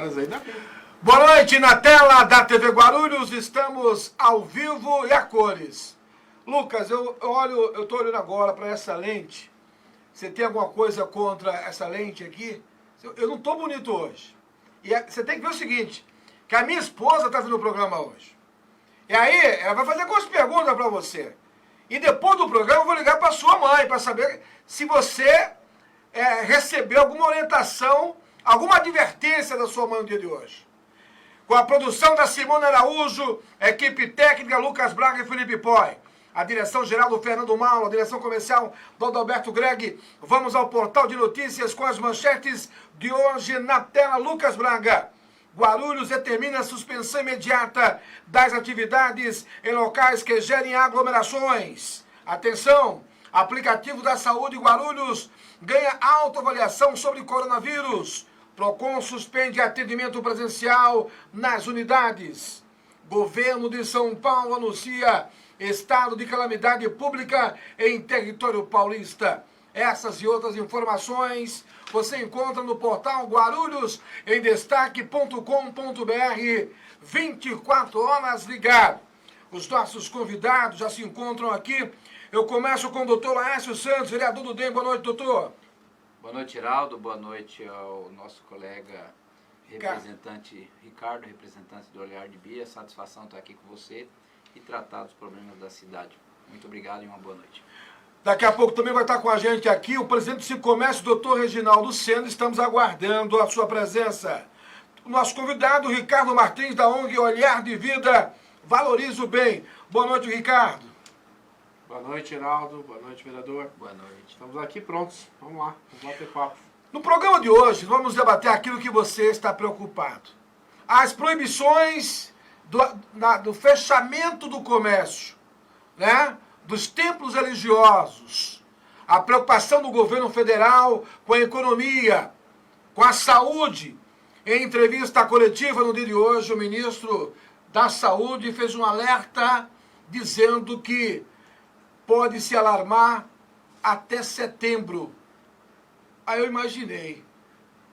caras aí. Boa noite, na tela da TV Guarulhos, estamos ao vivo e a cores. Lucas, eu tô olhando agora para essa lente. Você tem alguma coisa contra essa lente aqui? Eu não tô bonito hoje. E você tem que ver o seguinte, que a minha esposa tá vendo o programa hoje. E aí, ela vai fazer algumas perguntas para você. E depois do programa eu vou ligar para sua mãe, para saber se você recebeu alguma orientação, alguma advertência da sua mãe no dia de hoje. Com a produção da Simone Araújo, equipe técnica Lucas Braga e Felipe Poi, a direção geral do Fernando Mauro, a direção comercial do Adalberto Greg. Vamos ao portal de notícias com as manchetes de hoje na tela. Lucas Braga. Guarulhos determina a suspensão imediata das atividades em locais que gerem aglomerações. Atenção, aplicativo da saúde Guarulhos ganha autoavaliação sobre coronavírus. Procon suspende atendimento presencial nas unidades. Governo de São Paulo anuncia estado de calamidade pública em território paulista. Essas e outras informações você encontra no portal guarulhosemdestaque.com.br, 24 horas ligado. Os nossos convidados já se encontram aqui. Eu começo com o doutor Laércio Santos, vereador do DEM. Boa noite, doutor. Boa noite, Heraldo. Boa noite ao nosso colega representante Ricardo, representante do Olhar de Bia. Satisfação estar aqui com você e tratar dos problemas da cidade. Muito obrigado e uma boa noite. Daqui a pouco também vai estar com a gente aqui o presidente do Sicomércio, doutor Reginaldo Sena. Estamos aguardando a sua presença. O nosso convidado, Ricardo Martins, da ONG Olhar de Vida, Valoriza o Bem. Boa noite, Ricardo. Boa noite, Heraldo. Boa noite, vereador. Boa noite. Estamos aqui prontos. Vamos lá, vamos bater papo. No programa de hoje, vamos debater aquilo que você está preocupado. As proibições do fechamento do comércio, né? Dos templos religiosos, a preocupação do governo federal com a economia, com a saúde. Em entrevista coletiva no dia de hoje, o ministro da Saúde fez um alerta dizendo que pode se alarmar até setembro. Aí eu imaginei,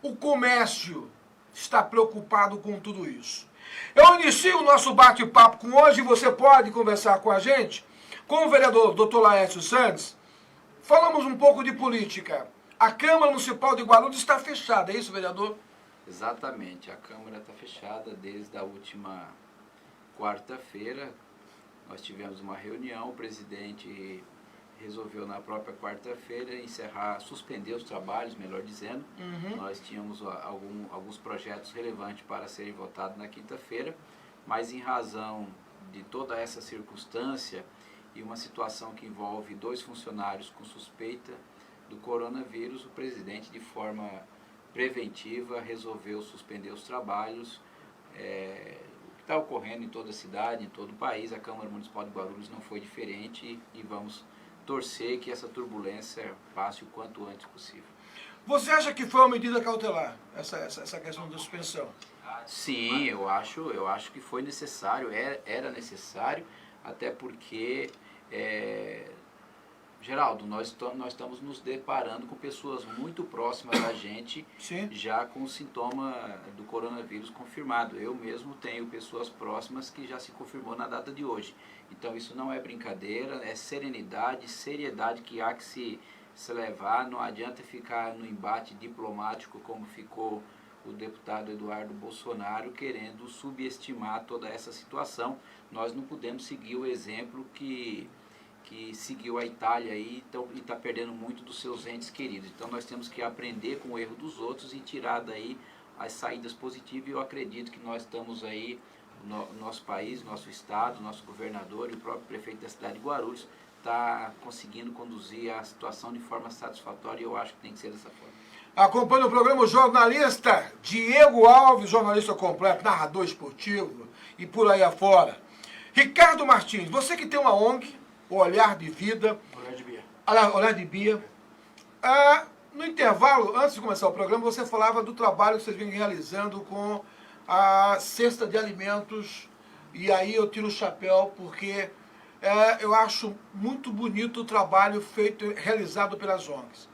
o comércio está preocupado com tudo isso. Eu inicio o nosso bate-papo com hoje, você pode conversar com a gente, com o vereador Dr. Laércio Santos. Falamos um pouco de política. A Câmara Municipal de Guarulhos está fechada, é isso, vereador? Exatamente, a Câmara está fechada desde a última quarta-feira. Nós tivemos uma reunião, o presidente resolveu na própria quarta-feira suspender os trabalhos, melhor dizendo. Nós tínhamos alguns projetos relevantes para serem votados na quinta-feira, mas em razão de toda essa circunstância e uma situação que envolve 2 funcionários com suspeita do coronavírus, o presidente, de forma preventiva, resolveu suspender os trabalhos. O que está ocorrendo em toda a cidade, em todo o país, a Câmara Municipal de Guarulhos não foi diferente e vamos torcer que essa turbulência passe o quanto antes possível. Você acha que foi uma medida cautelar, essa questão da suspensão? Sim, eu acho que foi necessário, era necessário, até porque, Geraldo, nós estamos nos deparando com pessoas muito próximas da gente, Sim. Já com o sintoma do coronavírus confirmado. Eu mesmo tenho pessoas próximas que já se confirmou na data de hoje. Então isso não é brincadeira, é serenidade, seriedade que há que se levar. Não adianta ficar no embate diplomático como ficou o deputado Eduardo Bolsonaro, querendo subestimar toda essa situação. Nós não podemos seguir o exemplo que seguiu a Itália aí, e está perdendo muito dos seus entes queridos. Então nós temos que aprender com o erro dos outros e tirar daí as saídas positivas. E eu acredito que nós estamos aí, nosso país, nosso estado, nosso governador e o próprio prefeito da cidade de Guarulhos está conseguindo conduzir a situação de forma satisfatória, e eu acho que tem que ser dessa forma. Acompanha o programa o jornalista Diego Alves, jornalista completo, narrador esportivo e por aí afora. Ricardo Martins, você que tem uma ONG, o Olhar de Vida. Olhar de Bia. Olhar de Bia. No intervalo, antes de começar o programa, você falava do trabalho que vocês vêm realizando com a cesta de alimentos. E aí eu tiro o chapéu porque eu acho muito bonito o trabalho realizado pelas ONGs.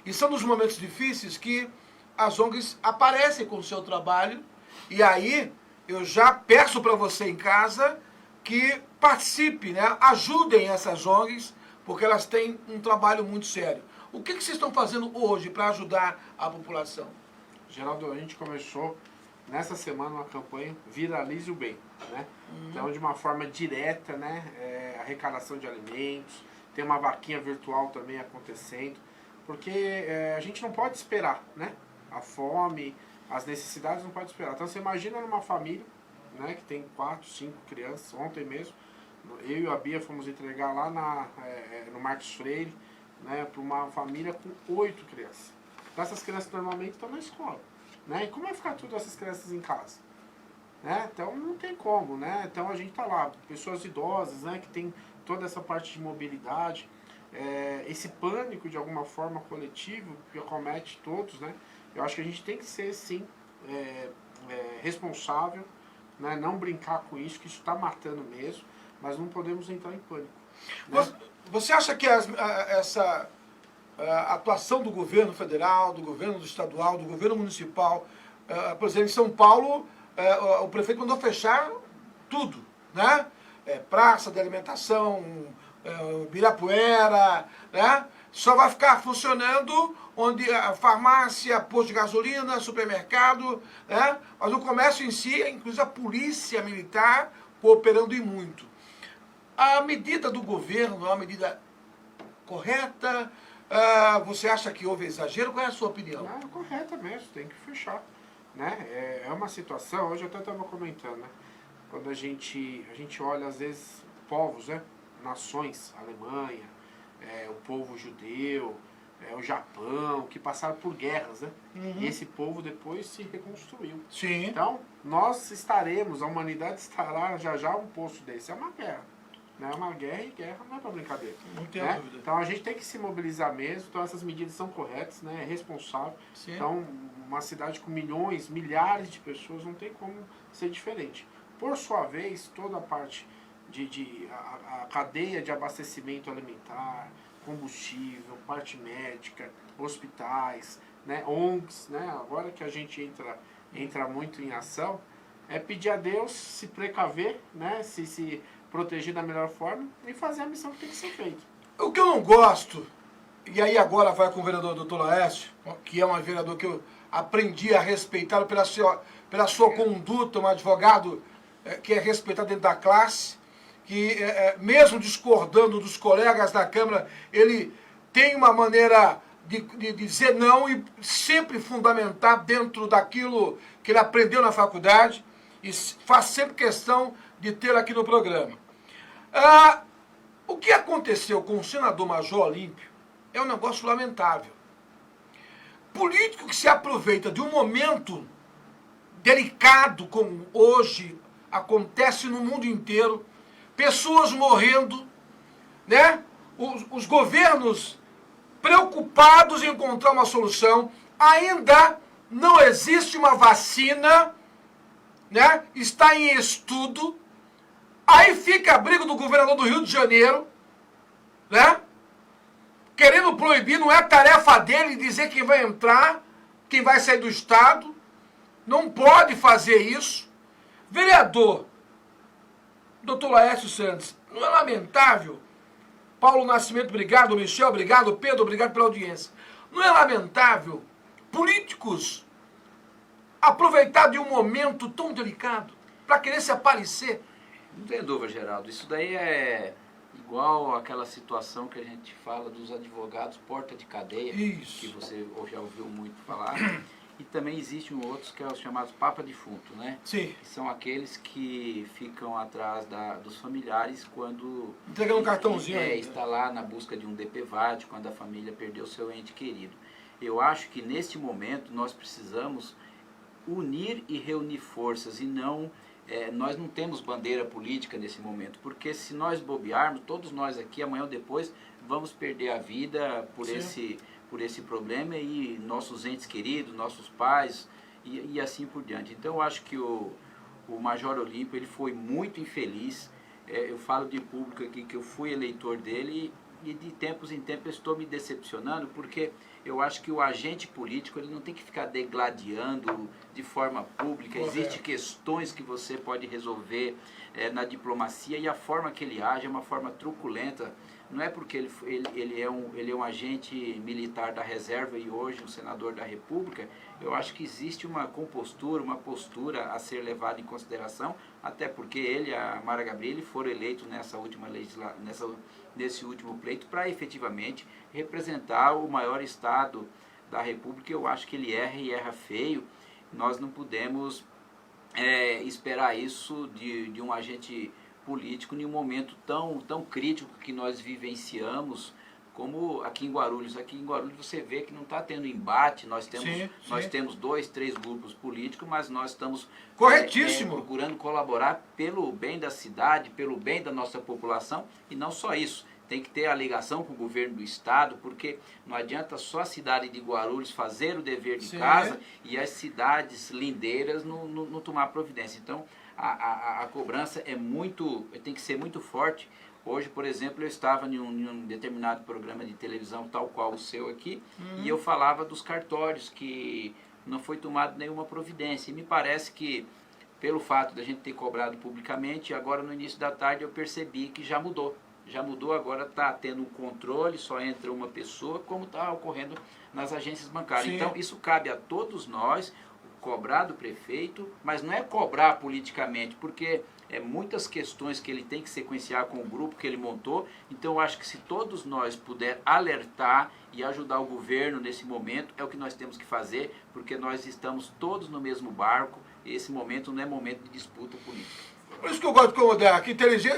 E são nos momentos difíceis que as ONGs aparecem com o seu trabalho E aí, eu já peço para você em casa que participe, né? Ajudem essas ONGs, porque elas têm um trabalho muito sério. O que vocês estão fazendo hoje para ajudar a população? Geraldo, a gente começou nessa semana uma campanha Viralize o Bem, né? Então, de uma forma direta, né? Arrecadação de alimentos, tem uma vaquinha virtual também acontecendo, porque a gente não pode esperar, né? A fome, as necessidades não pode esperar. Então, você imagina numa família, né? Que tem 4, 5 crianças, ontem mesmo, eu e a Bia fomos entregar lá no Marcos Freire, né? Para uma família com 8 crianças. Então, essas crianças normalmente estão na escola, né? E como vai ficar todas essas crianças em casa? Né? Então não tem como, né? Então a gente tá lá, pessoas idosas, né? Que tem toda essa parte de mobilidade, esse pânico de alguma forma coletivo que acomete todos, né? Eu acho que a gente tem que ser sim responsável, né? Não brincar com isso, que isso está matando mesmo, mas não podemos entrar em pânico. Né? Você acha que essa atuação do governo federal, do governo estadual, do governo municipal, por exemplo, em São Paulo, o prefeito mandou fechar tudo, né? Praça de alimentação, Ibirapuera, né? Só vai ficar funcionando onde a farmácia, posto de gasolina, supermercado, né? Mas o comércio em si, inclusive a polícia militar, cooperando em muito. A medida do governo é uma medida correta? Você acha que houve exagero? Qual é a sua opinião? Não, é correta mesmo, tem que fechar. Né? É uma situação, hoje eu até estava comentando, né? Quando a gente olha, às vezes, povos, né? Nações, Alemanha, o povo judeu, o Japão, que passaram por guerras, né? E esse povo depois se reconstruiu. Sim. Então, nós estaremos, a humanidade estará já um poço desse. É uma guerra. Né? É uma guerra, e guerra não é para brincadeira. Não tenho né? dúvida. Então a gente tem que se mobilizar mesmo, então essas medidas são corretas, né? É responsável. Sim. Então, uma cidade com milhões, milhares de pessoas não tem como ser diferente. Por sua vez, toda a parte a cadeia de abastecimento alimentar, combustível, parte médica, hospitais, né? ONGs, né? Agora que a gente entra muito em ação, é pedir a Deus se precaver, né? Se proteger da melhor forma e fazer a missão que tem que ser feita. O que eu não gosto, e aí agora vai com o vereador Dr. Laércio, que é um vereador que eu aprendi a respeitá-lo pela sua conduta, um advogado que é respeitado dentro da classe, que mesmo discordando dos colegas da Câmara, ele tem uma maneira de dizer não e sempre fundamentar dentro daquilo que ele aprendeu na faculdade e faz sempre questão de ter aqui no programa. O que aconteceu com o senador Major Olímpio é um negócio lamentável. Político que se aproveita de um momento delicado como hoje acontece no mundo inteiro, pessoas morrendo, né? Os governos preocupados em encontrar uma solução, ainda não existe uma vacina, né? Está em estudo. Aí fica a briga do governador do Rio de Janeiro, né? Querendo proibir, não é tarefa dele dizer quem vai entrar, quem vai sair do estado. Não pode fazer isso. Vereador, doutor Laércio Santos, não é lamentável? Paulo Nascimento, obrigado. Michel, obrigado. Pedro, obrigado pela audiência. Não é lamentável políticos aproveitar de um momento tão delicado para querer se aparecer? Não tem dúvida, Geraldo. Isso daí é igual aquela situação que a gente fala dos advogados porta de cadeia, Isso. que você já ouviu muito falar. E também existem outros que são os chamados papa defunto, né? Sim. Que são aqueles que ficam atrás dos familiares quando... Entregando um cartãozinho aí. Está lá na busca de um DPVAT, quando a família perdeu seu ente querido. Eu acho que neste momento nós precisamos unir e reunir forças e não... nós não temos bandeira política nesse momento, porque se nós bobearmos, todos nós aqui, amanhã ou depois, vamos perder a vida por esse problema e nossos entes queridos, nossos pais e assim por diante. Então eu acho que o Major Olímpio ele foi muito infeliz. Eu falo de público aqui que eu fui eleitor dele de tempos em tempos eu estou me decepcionando, porque eu acho que o agente político ele não tem que ficar degladiando de forma pública. Existem questões que você pode resolver na diplomacia, e a forma que ele age é uma forma truculenta. Não é porque ele é um agente militar da reserva e hoje um senador da República. Eu acho que existe uma compostura, uma postura a ser levada em consideração, até porque ele e a Mara Gabrilli foram eleitos nesse último pleito para efetivamente representar o maior Estado da República. Eu acho que ele erra e erra feio. Nós não podemos esperar isso de um agente político em um momento tão crítico que nós vivenciamos, como aqui em Guarulhos. Aqui em Guarulhos você vê que não está tendo embate, nós temos 2, 3 grupos políticos, mas nós estamos corretíssimo, procurando colaborar pelo bem da cidade, pelo bem da nossa população, e não só isso. Tem que ter a ligação com o governo do estado, porque não adianta só a cidade de Guarulhos fazer o dever de casa e as cidades lindeiras não tomar providência. Então, a cobrança tem que ser muito forte. Hoje, por exemplo, eu estava em um determinado programa de televisão, tal qual o seu aqui, e eu falava dos cartórios, que não foi tomada nenhuma providência. E me parece que, pelo fato da gente ter cobrado publicamente, agora no início da tarde eu percebi que já mudou. Já mudou, agora está tendo um controle, só entra uma pessoa, como está ocorrendo nas agências bancárias. Sim. Então, isso cabe a todos nós, cobrar do prefeito, mas não é cobrar politicamente, porque muitas questões que ele tem que sequenciar com o grupo que ele montou. Então, eu acho que se todos nós puder alertar e ajudar o governo nesse momento, é o que nós temos que fazer, porque nós estamos todos no mesmo barco, e esse momento não é momento de disputa política. Por isso que eu gosto de incomodar, que inteligente,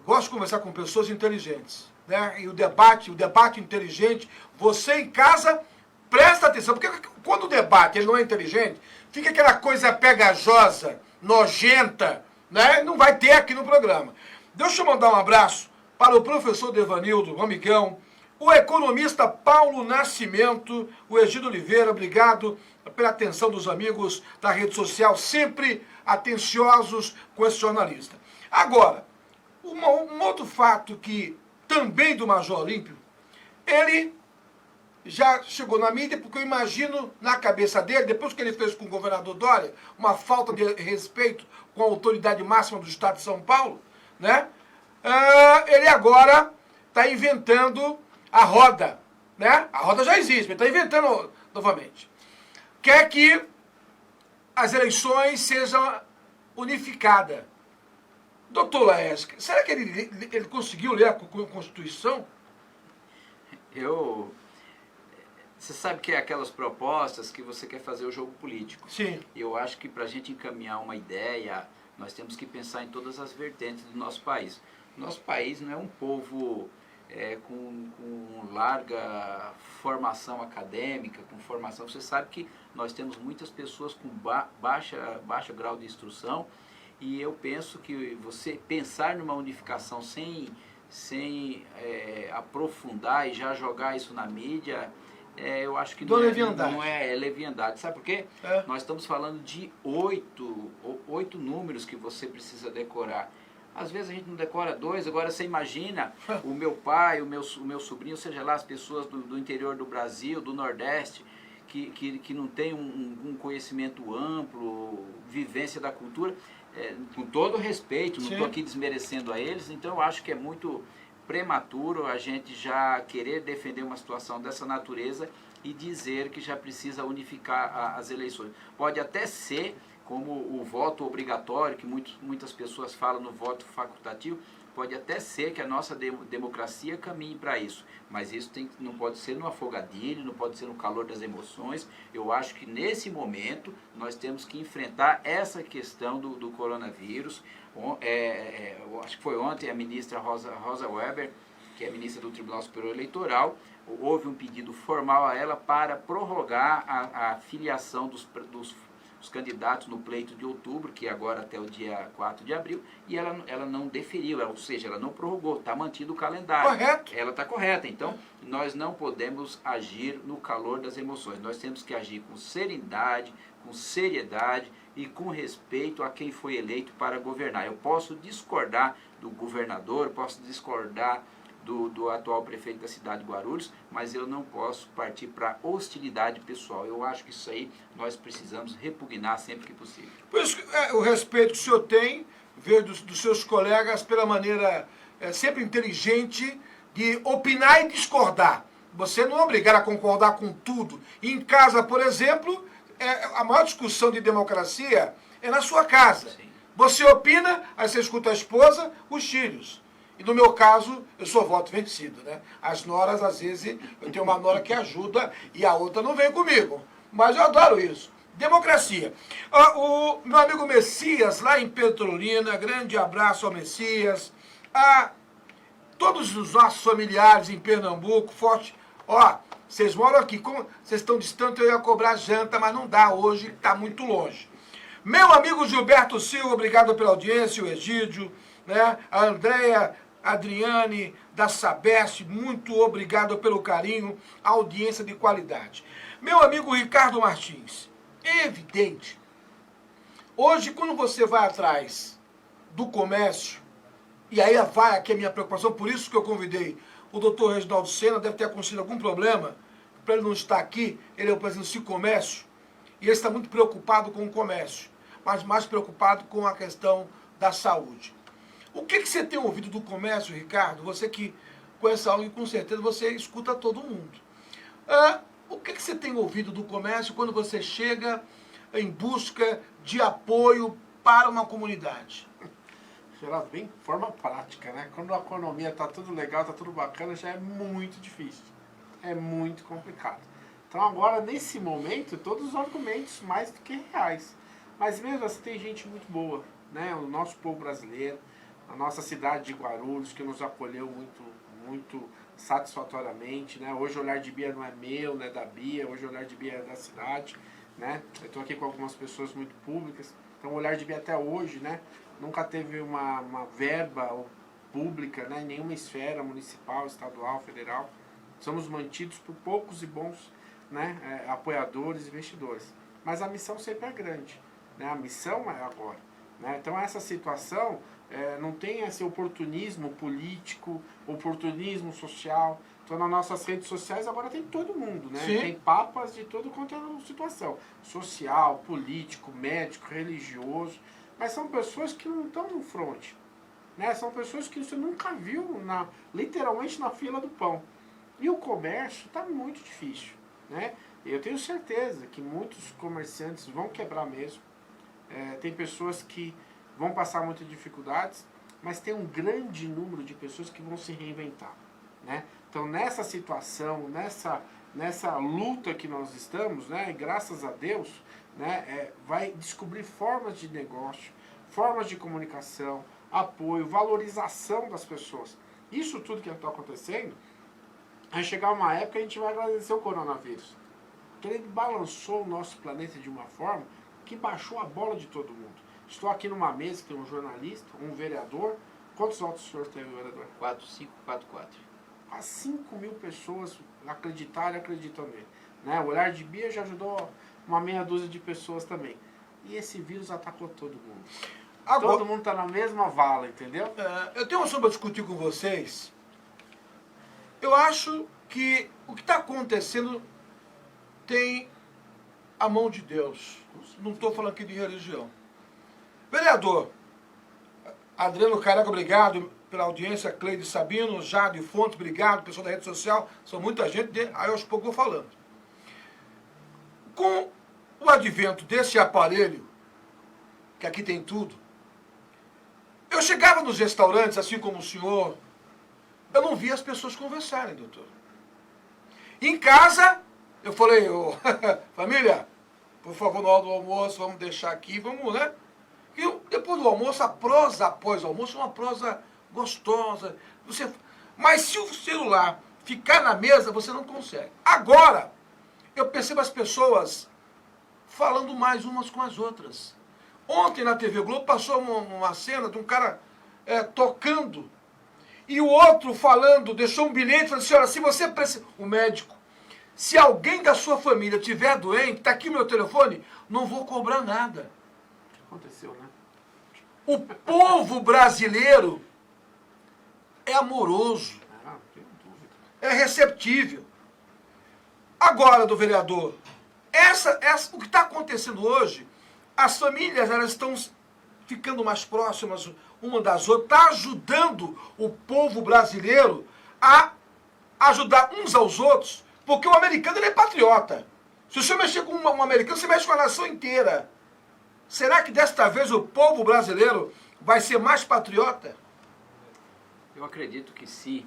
gosto de conversar com pessoas inteligentes, né? E o debate inteligente, você em casa, presta atenção, porque quando o debate ele não é inteligente, fica aquela coisa pegajosa, nojenta, né? Não vai ter aqui no programa. Deixa eu mandar um abraço para o professor Devanildo, um amigão, o economista Paulo Nascimento, o Egídio Oliveira, obrigado pela atenção dos amigos da rede social, sempre atenciosos com esse jornalista. Agora, um outro fato que também do Major Olímpio, ele já chegou na mídia, porque eu imagino na cabeça dele, depois que ele fez com o governador Dória, uma falta de respeito com a autoridade máxima do Estado de São Paulo, né? Ele agora está inventando a roda, né? A roda já existe, mas está inventando novamente. Quer que as eleições sejam unificadas. Doutor Laesc, será que ele conseguiu ler a Constituição? Você sabe que é aquelas propostas que você quer fazer o jogo político. Sim. Eu acho que para a gente encaminhar uma ideia, nós temos que pensar em todas as vertentes do nosso país. Nosso país não é um povo com larga formação acadêmica, com formação. Você sabe que nós temos muitas pessoas com baixo grau de instrução, e eu penso que você pensar numa unificação sem aprofundar e já jogar isso na mídia, eu acho que não é leviandade. Sabe por quê? Nós estamos falando de 8 números que você precisa decorar. Às vezes a gente não decora 2, agora você imagina o meu pai, o meu sobrinho, seja lá, as pessoas do interior do Brasil, do Nordeste, que não tem um conhecimento amplo, vivência da cultura, com todo respeito, não estou aqui desmerecendo a eles, então eu acho que é muito prematuro a gente já querer defender uma situação dessa natureza e dizer que já precisa unificar as eleições. Pode até ser como o voto obrigatório, que muitas pessoas falam no voto facultativo, pode até ser que a nossa democracia caminhe para isso, mas isso não pode ser no afogadilho, não pode ser no calor das emoções. Eu acho que nesse momento nós temos que enfrentar essa questão do coronavírus. Acho que foi ontem a ministra Rosa Weber, que é ministra do Tribunal Superior Eleitoral, houve um pedido formal a ela para prorrogar a filiação dos os candidatos no pleito de outubro, que agora até o dia 4 de abril, e ela não deferiu, ou seja, ela não prorrogou, está mantido o calendário. Correto. Ela está correta. Então, nós não podemos agir no calor das emoções. Nós temos que agir com serenidade, com seriedade e com respeito a quem foi eleito para governar. Eu posso discordar do governador, posso discordar do atual prefeito da cidade de Guarulhos, mas eu não posso partir para hostilidade pessoal. Eu acho que isso aí nós precisamos repugnar sempre que possível. Por isso, o respeito que o senhor tem, veio dos seus colegas pela maneira sempre inteligente de opinar e discordar. Você não é obrigado a concordar com tudo. Em casa, por exemplo, a maior discussão de democracia é na sua casa. Sim. Você opina, aí você escuta a esposa, os filhos. E no meu caso, eu sou voto vencido, né? As noras, às vezes, eu tenho uma nora que ajuda e a outra não vem comigo. Mas eu adoro isso. Democracia. O meu amigo Messias, lá em Petrolina, grande abraço ao Messias. A todos os nossos familiares em Pernambuco, forte. Vocês moram aqui, como vocês estão distantes, eu ia cobrar janta, mas não dá hoje, está muito longe. Meu amigo Gilberto Silva, obrigado pela audiência, o Egídio, né? A Andréia Adriane da Sabesp, muito obrigado pelo carinho, a audiência de qualidade. Meu amigo Ricardo Martins, é evidente, hoje quando você vai atrás do comércio, e aí vai aqui a minha preocupação, por isso que eu convidei o doutor Reginaldo Sena, deve ter acontecido algum problema, para ele não estar aqui, ele é o presidente do Cicomércio, e ele está muito preocupado com o comércio, mas mais preocupado com a questão da saúde. O que você tem ouvido do comércio, Ricardo? Você que conhece algo e com certeza você escuta todo mundo. O que você tem ouvido do comércio quando você chega em busca de apoio para uma comunidade? Geraldo, bem forma prática, né? Quando a economia está tudo legal, está tudo bacana, já é muito difícil. É muito complicado. Então agora, nesse momento, todos os argumentos mais do que reais. Mas mesmo assim tem gente muito boa, né? O nosso povo brasileiro, a nossa cidade de Guarulhos, que nos acolheu muito satisfatoriamente, né? Hoje o Olhar de Bia não é meu, não é da Bia, hoje o Olhar de Bia é da cidade, né? Eu estou aqui com algumas pessoas muito públicas, então o Olhar de Bia até hoje, né? Nunca teve uma verba pública, né? Em nenhuma esfera municipal, estadual, federal. Somos mantidos por poucos e bons, né? Apoiadores, investidores. Mas a missão sempre é grande, né? A missão é agora, né? Então essa situação não tem esse oportunismo político, oportunismo social. Então nas nossas redes sociais agora tem todo mundo, né? Sim. Tem papas de todo quanto é situação. Social, político, médico, religioso. Mas são pessoas que não estão no front, né? São pessoas que você nunca viu literalmente na fila do pão. E o comércio está muito difícil, né? Eu tenho certeza que muitos comerciantes vão quebrar mesmo. Tem pessoas que vão passar muitas dificuldades, mas tem um grande número de pessoas que vão se reinventar, né? Então nessa situação, nessa luta que nós estamos, né? Graças a Deus, né? Vai descobrir formas de negócio, formas de comunicação, apoio, valorização das pessoas. Isso tudo que está acontecendo, vai chegar uma época que a gente vai agradecer o coronavírus. Porque ele balançou o nosso planeta de uma forma que baixou a bola de todo mundo. Estou aqui numa mesa que tem um jornalista, um vereador. Quantos votos o senhor teve, vereador? 4544. As 5 mil pessoas acreditaram e acreditam nele, né? O Olhar de Bia já ajudou uma meia dúzia de pessoas também. E esse vírus atacou todo mundo. Agora, todo mundo está na mesma vala, entendeu? Eu tenho uma coisa para discutir com vocês. Eu acho que o que está acontecendo tem a mão de Deus. Não estou falando aqui de religião. Vereador, Adriano Careca, obrigado pela audiência. Cleide Sabino, Jade Fonte, obrigado. Pessoal da rede social, são muita gente, aí aos poucos eu vou falando. Com o advento desse aparelho, que aqui tem tudo, eu chegava nos restaurantes, assim como o senhor, eu não via as pessoas conversarem, doutor. Em casa, eu falei, família, por favor, na hora do almoço, vamos deixar aqui, vamos, né? E depois do almoço, a prosa após o almoço é uma prosa gostosa. Mas se o celular ficar na mesa, você não consegue. Agora, eu percebo as pessoas falando mais umas com as outras. Ontem na TV Globo passou uma cena de um cara tocando e o outro falando, deixou um bilhete, falou: senhora, se você precisa, o médico, se alguém da sua família estiver doente, está aqui o meu telefone, não vou cobrar nada. Aconteceu, né? O povo brasileiro é amoroso, Não tenho dúvida. é receptível. Agora, do vereador, o que está acontecendo hoje, as famílias elas estão ficando mais próximas uma das outras, está ajudando o povo brasileiro a ajudar uns aos outros, porque o americano ele é patriota. Se você mexer com um americano, você mexe com a nação inteira. Será que desta vez o povo brasileiro vai ser mais patriota? Eu acredito que sim.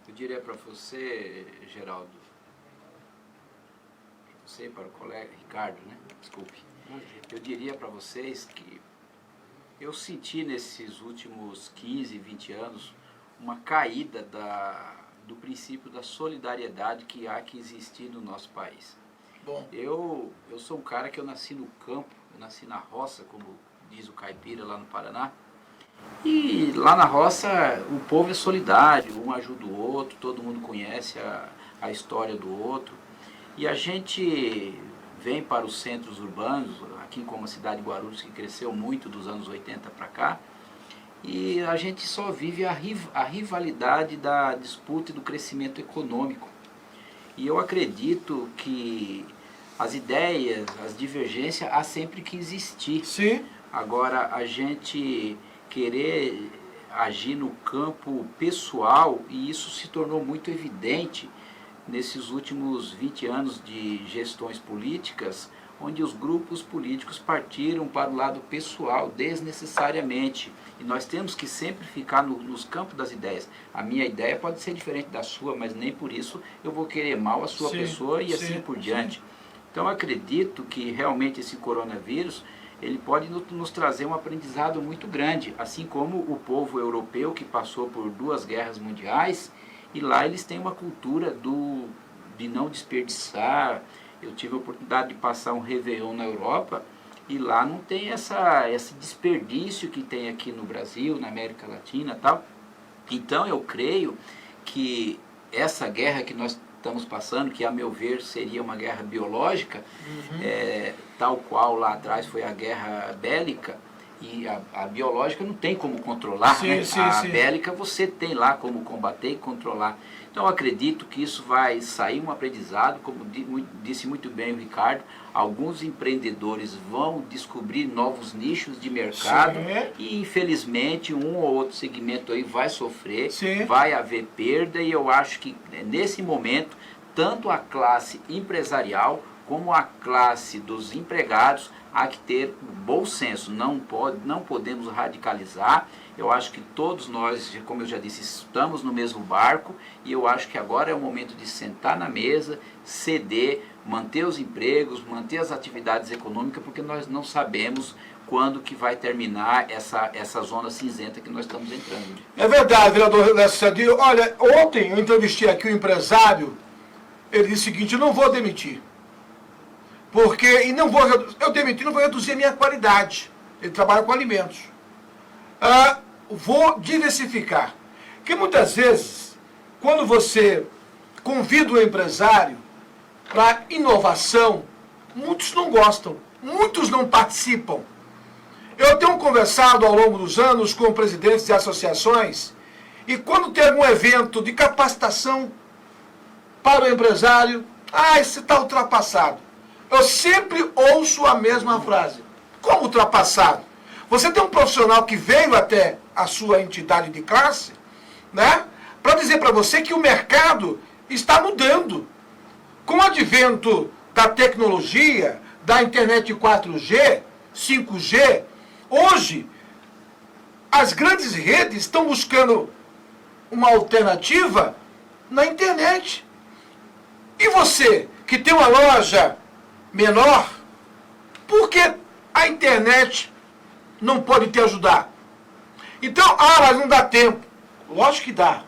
Eu diria para você, Geraldo, para você e para o colega Ricardo, né? Desculpe. Eu diria para vocês que eu senti nesses últimos 15, 20 anos uma caída do princípio da solidariedade que há que existir no nosso país. Bom. Eu sou um cara que eu nasci no campo, eu nasci na roça, como diz o caipira lá no Paraná. E lá na roça o povo é solidário, um ajuda o outro, todo mundo conhece a história do outro. E a gente vem para os centros urbanos, aqui como a cidade de Guarulhos, que cresceu muito dos anos 80 para cá, e a gente só vive a rivalidade da disputa e do crescimento econômico. E eu acredito que as ideias, as divergências, há sempre que existir. Sim. Agora, a gente querer agir no campo pessoal, e isso se tornou muito evidente nesses últimos 20 anos de gestões políticas, onde os grupos políticos partiram para o lado pessoal desnecessariamente. E nós temos que sempre ficar nos campos das ideias. A minha ideia pode ser diferente da sua, mas nem por isso eu vou querer mal a sua pessoa e assim por diante. Então acredito que realmente esse coronavírus, ele pode nos trazer um aprendizado muito grande, assim como o povo europeu que passou por 2 guerras mundiais, e lá eles têm uma cultura de não desperdiçar. Eu tive a oportunidade de passar um Réveillon na Europa, e lá não tem esse desperdício que tem aqui no Brasil, na América Latina e tal. Então eu creio que essa guerra que nós estamos passando, que a meu ver seria uma guerra biológica, tal qual lá atrás foi a guerra bélica, e a biológica não tem como controlar, né? A bélica você tem lá como combater e controlar. Então eu acredito que isso vai sair um aprendizado, como disse muito bem o Ricardo, alguns empreendedores vão descobrir novos nichos de mercado, e infelizmente um ou outro segmento aí vai sofrer, vai haver perda, e eu acho que nesse momento tanto a classe empresarial como a classe dos empregados há que ter bom senso, não podemos radicalizar. Eu acho que todos nós, como eu já disse, estamos no mesmo barco, e eu acho que agora é o momento de sentar na mesa, ceder, manter os empregos, manter as atividades econômicas, porque nós não sabemos quando que vai terminar essa zona cinzenta que nós estamos entrando. É verdade, vereador Lécio Sadio. Olha, ontem eu entrevistei aqui um empresário, ele disse o seguinte: eu não vou demitir. Porque, eu demitir, não vou reduzir a minha qualidade. Ele trabalha com alimentos. Vou diversificar. Porque muitas vezes, quando você convida o empresário para inovação, muitos não gostam, muitos não participam. Eu tenho conversado ao longo dos anos com presidentes de associações, e quando tem algum evento de capacitação para o empresário, esse está ultrapassado. Eu sempre ouço a mesma frase. Como ultrapassado? Você tem um profissional que veio até a sua entidade de classe, né, para dizer para você que o mercado está mudando. Com o advento da tecnologia, da internet 4G, 5G, hoje as grandes redes estão buscando uma alternativa na internet. E você, que tem uma loja menor, por que a internet não pode te ajudar? Então, mas não dá tempo. Lógico que dá.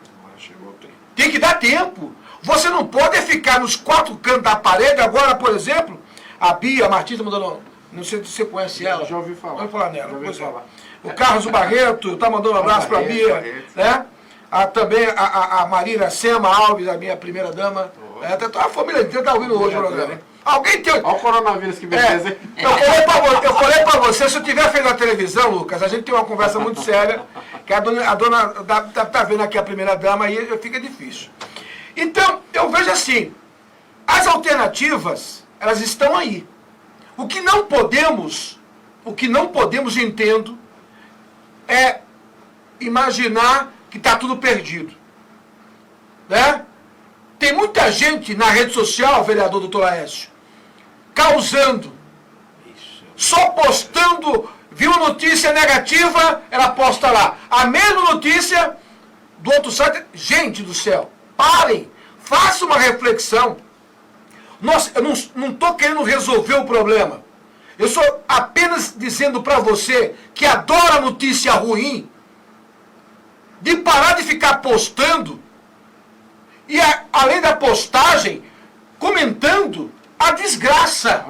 Tem que dar tempo. Você não pode ficar nos 4 cantos da parede. Agora, por exemplo, A Bia Martins mandando, não sei se você conhece ela. Já ouvi falar. Vamos falar nela. Já ouvi Pois é. falar. O Carlos Barreto tá mandando um abraço para a Bia. Né? Também a Marina Sema Alves, a minha primeira dama. A família inteira tá ouvindo hoje o programa. Alguém tem... Olha o coronavírus que beleza, hein? Eu falei pra você, se eu tiver feito na televisão, Lucas, a gente tem uma conversa muito séria, que a dona tá vendo aqui a primeira dama, aí fica difícil. Então, eu vejo assim, as alternativas, elas estão aí. O que não podemos, entendo, é imaginar que está tudo perdido. Né? Tem muita gente na rede social, vereador doutor Aécio, causando, só postando, viu notícia negativa, ela posta lá. A mesma notícia do outro site, gente do céu, parem, façam uma reflexão. Nossa, eu não estou querendo resolver o problema. Eu estou apenas dizendo para você que adora notícia ruim, de parar de ficar postando, e além da postagem, comentando a desgraça.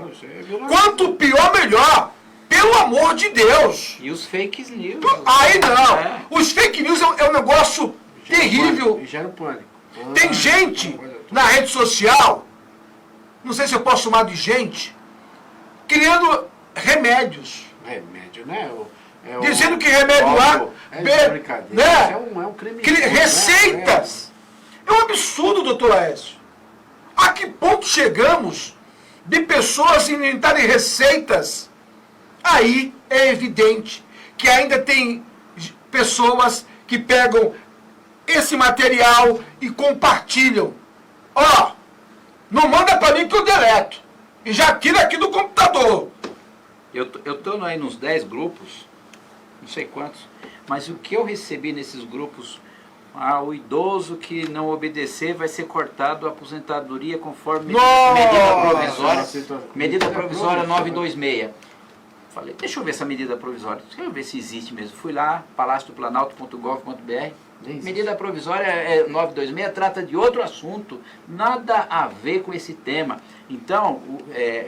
Quanto pior, melhor. Pelo amor de Deus. E os fake news. Aí não. Os fake news é um negócio terrível. Gera pânico. Tem gente na rede social, não sei se eu posso chamar de gente, criando remédios. Remédio, né? Dizendo que remédio A, brincadeira. né? É um crime. Receitas. É um absurdo, doutor Aécio. A que ponto chegamos de pessoas inventarem receitas? Aí é evidente que ainda tem pessoas que pegam esse material e compartilham. Ó, não manda para mim que eu deleto. E já tira aqui do computador. Eu tô aí nos 10 grupos, não sei quantos, mas o que eu recebi nesses grupos... o idoso que não obedecer vai ser cortado a aposentadoria conforme medida provisória 926. Falei, deixa eu ver essa medida provisória, deixa eu ver se existe mesmo. Fui lá, palácio-do-planalto.gov.br. Medida provisória 926 trata de outro assunto, nada a ver com esse tema. Então,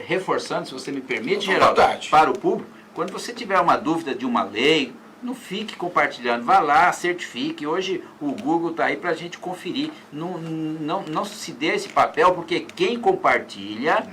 reforçando, se você me permite, Geraldo, para o público, quando você tiver uma dúvida de uma lei, não fique compartilhando, vá lá, certifique. Hoje o Google está aí para a gente conferir. Não se dê esse papel, porque quem compartilha,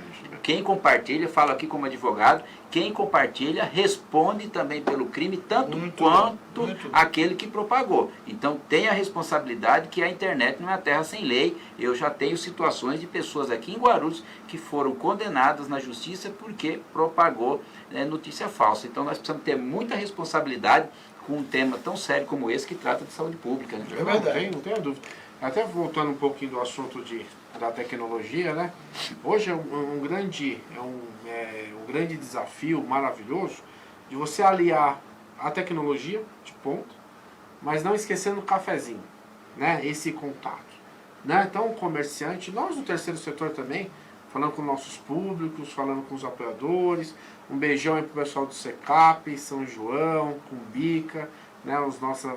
falo aqui como advogado, quem compartilha responde também pelo crime, tanto quanto aquele que propagou. Então tenha a responsabilidade que a internet não é terra sem lei. Eu já tenho situações de pessoas aqui em Guarulhos que foram condenadas na justiça porque propagou notícia falsa. Então nós precisamos ter muita responsabilidade com um tema tão sério como esse que trata de saúde pública. Né? É verdade, não tenho dúvida. Até voltando um pouquinho do assunto da tecnologia, né? Hoje é um grande desafio maravilhoso de você aliar a tecnologia de ponta, mas não esquecendo o cafezinho, né? Esse contato. Né? Então, o comerciante, nós do terceiro setor também, falando com nossos públicos, falando com os apoiadores, um beijão aí pro pessoal do Secap, São João, Cumbica, né?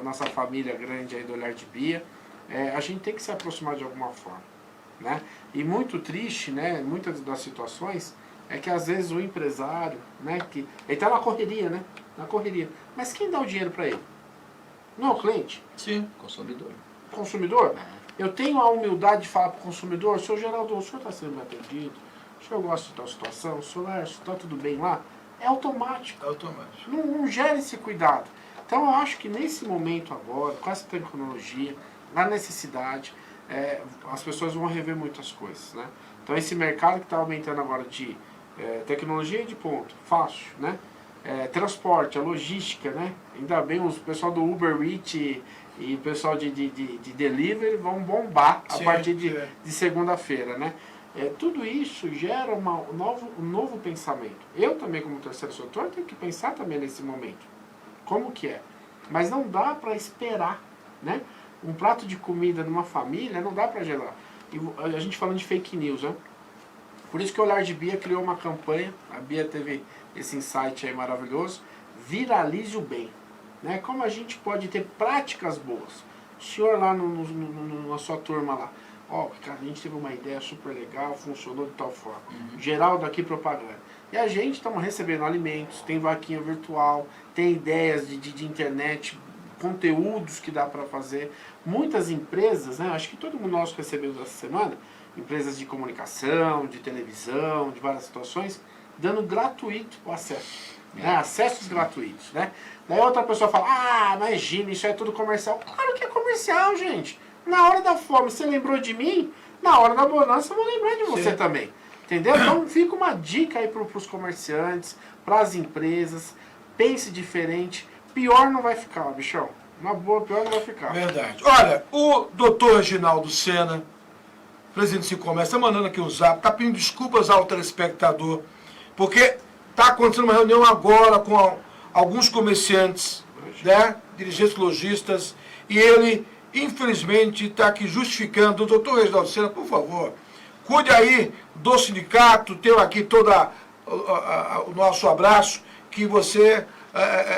Nossa família grande aí do Olhar de Bia. A gente tem que se aproximar de alguma forma, né? E muito triste, né? Muitas das situações é que às vezes o empresário, né? Ele está na correria, né? Na correria. Mas quem dá o dinheiro para ele? Não é o cliente? Sim, consumidor. Consumidor? Eu tenho a humildade de falar para o consumidor, senhor Geraldo, o senhor está sendo bem atendido, o senhor gosta de tal situação, o senhor está tudo bem lá? É automático. É automático. Não gera esse cuidado. Então eu acho que nesse momento agora, com essa tecnologia, a necessidade, as pessoas vão rever muitas coisas, né? Então esse mercado que está aumentando agora de tecnologia de ponto, fácil, né? Transporte, a logística, né? Ainda bem o pessoal do Uber Eats e o pessoal de delivery vão bombar a partir de segunda-feira, né? Tudo isso gera um novo pensamento. Eu também, como terceiro setor, tenho que pensar também nesse momento. Como que é? Mas não dá para esperar, né? Um prato de comida numa família não dá para gelar. E a gente falando de fake news, né? Por isso que o Olhar de Bia criou uma campanha, a Bia teve esse insight aí maravilhoso, viralize o bem. Né? Como a gente pode ter práticas boas. O senhor lá na sua turma lá, cara, a gente teve uma ideia super legal, funcionou de tal forma. Geraldo aqui propaganda. E a gente estamos recebendo alimentos, tem vaquinha virtual, tem ideias de internet, conteúdos que dá para fazer. Muitas empresas, né, acho que todo mundo nós recebemos essa semana, empresas de comunicação, de televisão, de várias situações, dando gratuito o acesso. Né, acessos gratuitos. Né? Daí outra pessoa fala, ah, imagina, isso é tudo comercial. Claro que é comercial, gente. Na hora da fome, você lembrou de mim? Na hora da bonança, eu vou lembrar de você também. Entendeu? Então fica uma dica aí para os comerciantes, para as empresas. Pense diferente. Pior não vai ficar, bichão. Uma boa, pior não vai ficar. Verdade. Olha, o doutor Reginaldo Sena, presidente do Sicomércio, está mandando aqui um zap, está pedindo desculpas ao telespectador, porque está acontecendo uma reunião agora com alguns comerciantes, né, dirigentes lojistas, e ele, infelizmente, está aqui justificando. Doutor Reginaldo Sena, por favor, cuide aí do sindicato, tenho aqui todo o nosso abraço, que você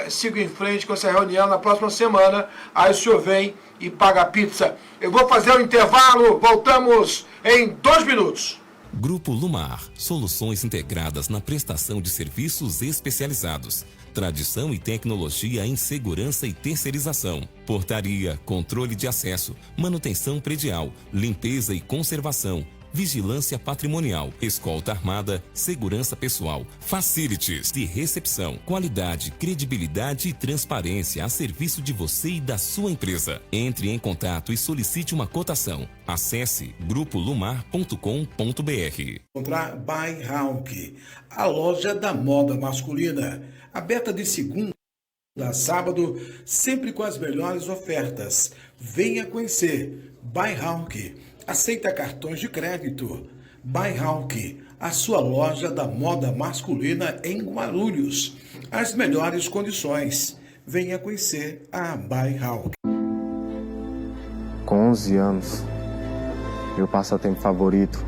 siga em frente com essa reunião na próxima semana. Aí o senhor vem e paga a pizza. Eu vou fazer o intervalo, voltamos em 2 minutos. Grupo Lumar, soluções integradas na prestação de serviços especializados. Tradição e tecnologia em segurança e terceirização. Portaria, controle de acesso, manutenção predial, limpeza e conservação. Vigilância patrimonial, escolta armada, segurança pessoal, facilities de recepção, qualidade, credibilidade e transparência a serviço de você e da sua empresa. Entre em contato e solicite uma cotação. Acesse grupolumar.com.br. Encontrar By Hawk, a loja da moda masculina, aberta de segunda a sábado, sempre com as melhores ofertas. Venha conhecer By Hawk. Aceita cartões de crédito. By Hawk, a sua loja da moda masculina em Guarulhos. As melhores condições. Venha conhecer a By Hawk. Com 11 anos, meu passatempo favorito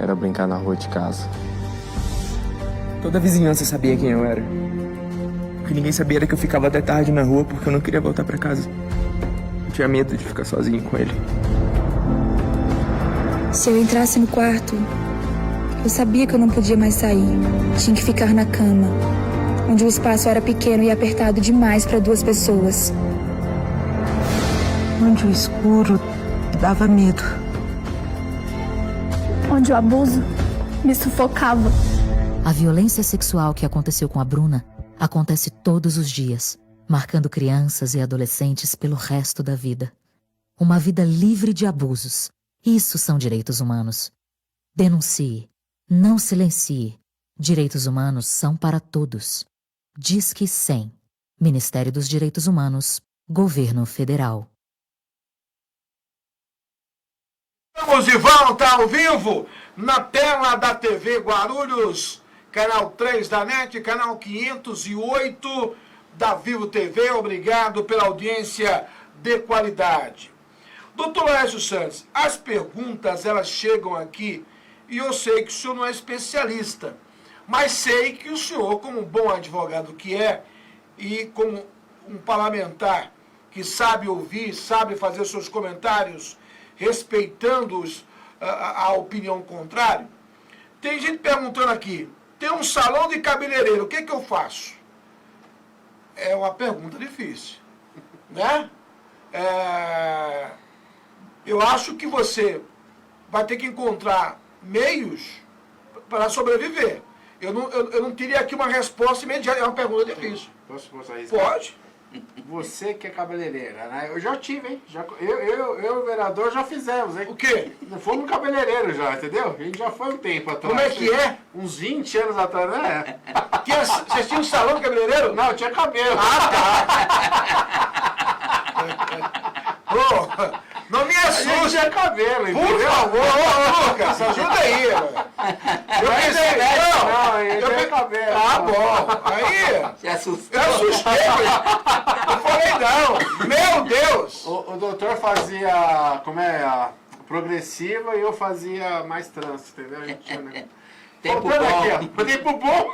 era brincar na rua de casa. Toda a vizinhança sabia quem eu era. O que ninguém sabia era que eu ficava até tarde na rua porque eu não queria voltar pra casa. Eu tinha medo de ficar sozinho com ele. Se eu entrasse no quarto, eu sabia que eu não podia mais sair. Tinha que ficar na cama, onde o espaço era pequeno e apertado demais para 2 pessoas. Onde o escuro dava medo. Onde o abuso me sufocava. A violência sexual que aconteceu com a Bruna acontece todos os dias, marcando crianças e adolescentes pelo resto da vida. Uma vida livre de abusos. Isso são direitos humanos. Denuncie. Não silencie. Direitos humanos são para todos. Disque 100. Ministério dos Direitos Humanos. Governo Federal. Estamos de volta ao vivo na tela da TV Guarulhos, canal 3 da NET, canal 508 da Vivo TV. Obrigado pela audiência de qualidade. Doutor Laércio Santos, as perguntas elas chegam aqui e eu sei que o senhor não é especialista, mas sei que o senhor, como um bom advogado que é e como um parlamentar que sabe ouvir, sabe fazer seus comentários respeitando a opinião contrária, tem gente perguntando aqui, tem um salão de cabeleireiro, o que eu faço? É uma pergunta difícil, né? Eu acho que você vai ter que encontrar meios para sobreviver. Eu não teria aqui uma resposta imediata, é uma pergunta difícil. Posso arriscar? Pode. Você que é cabeleireira, né? Eu já tive, hein? Eu e o vereador já fizemos, hein? O quê? Fomos cabeleireiro já, entendeu? A gente já foi um tempo atrás. Como é que é? Uns 20 anos atrás, né? Vocês tinham um salão de cabeleireiro? Não, tinha cabelo. Não me assuste. Tinha cabelo, entendeu? Por favor, Lucas, ajuda aí. Eu pensei, eu tinha cabelo. Ah, bom. Aí, Se assustou. eu assustei. Eu falei, não. Meu Deus. O doutor fazia, progressiva e eu fazia mais trans, entendeu? A gente tinha, né? Tempo bom. Aqui, ó. Tempo bom.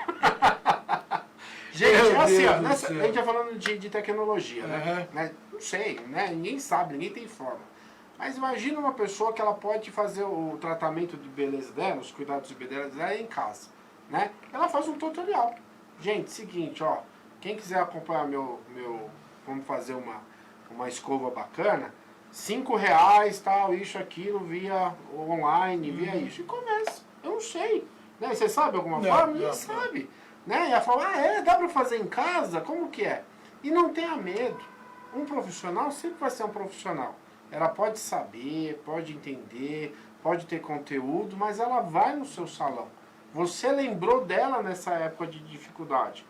Gente, Meu assim, ó, Deus do céu. a gente tá falando de tecnologia, né? Não sei, né? Ninguém sabe, ninguém tem forma. Mas imagina uma pessoa que ela pode fazer o tratamento de beleza dela, os cuidados de beleza dela em casa. né? Ela faz um tutorial. Gente, seguinte, ó, quem quiser acompanhar vamos fazer uma escova bacana, R$5, tal, isso, aquilo, via online, via isso. E começa. Eu não sei. Né? Você sabe alguma forma? Ninguém sabe. Né? E ela fala, dá pra fazer em casa? Como que é? E não tenha medo. Um profissional sempre vai ser um profissional. Ela pode saber, pode entender, pode ter conteúdo, mas ela vai no seu salão. Você lembrou dela nessa época de dificuldade.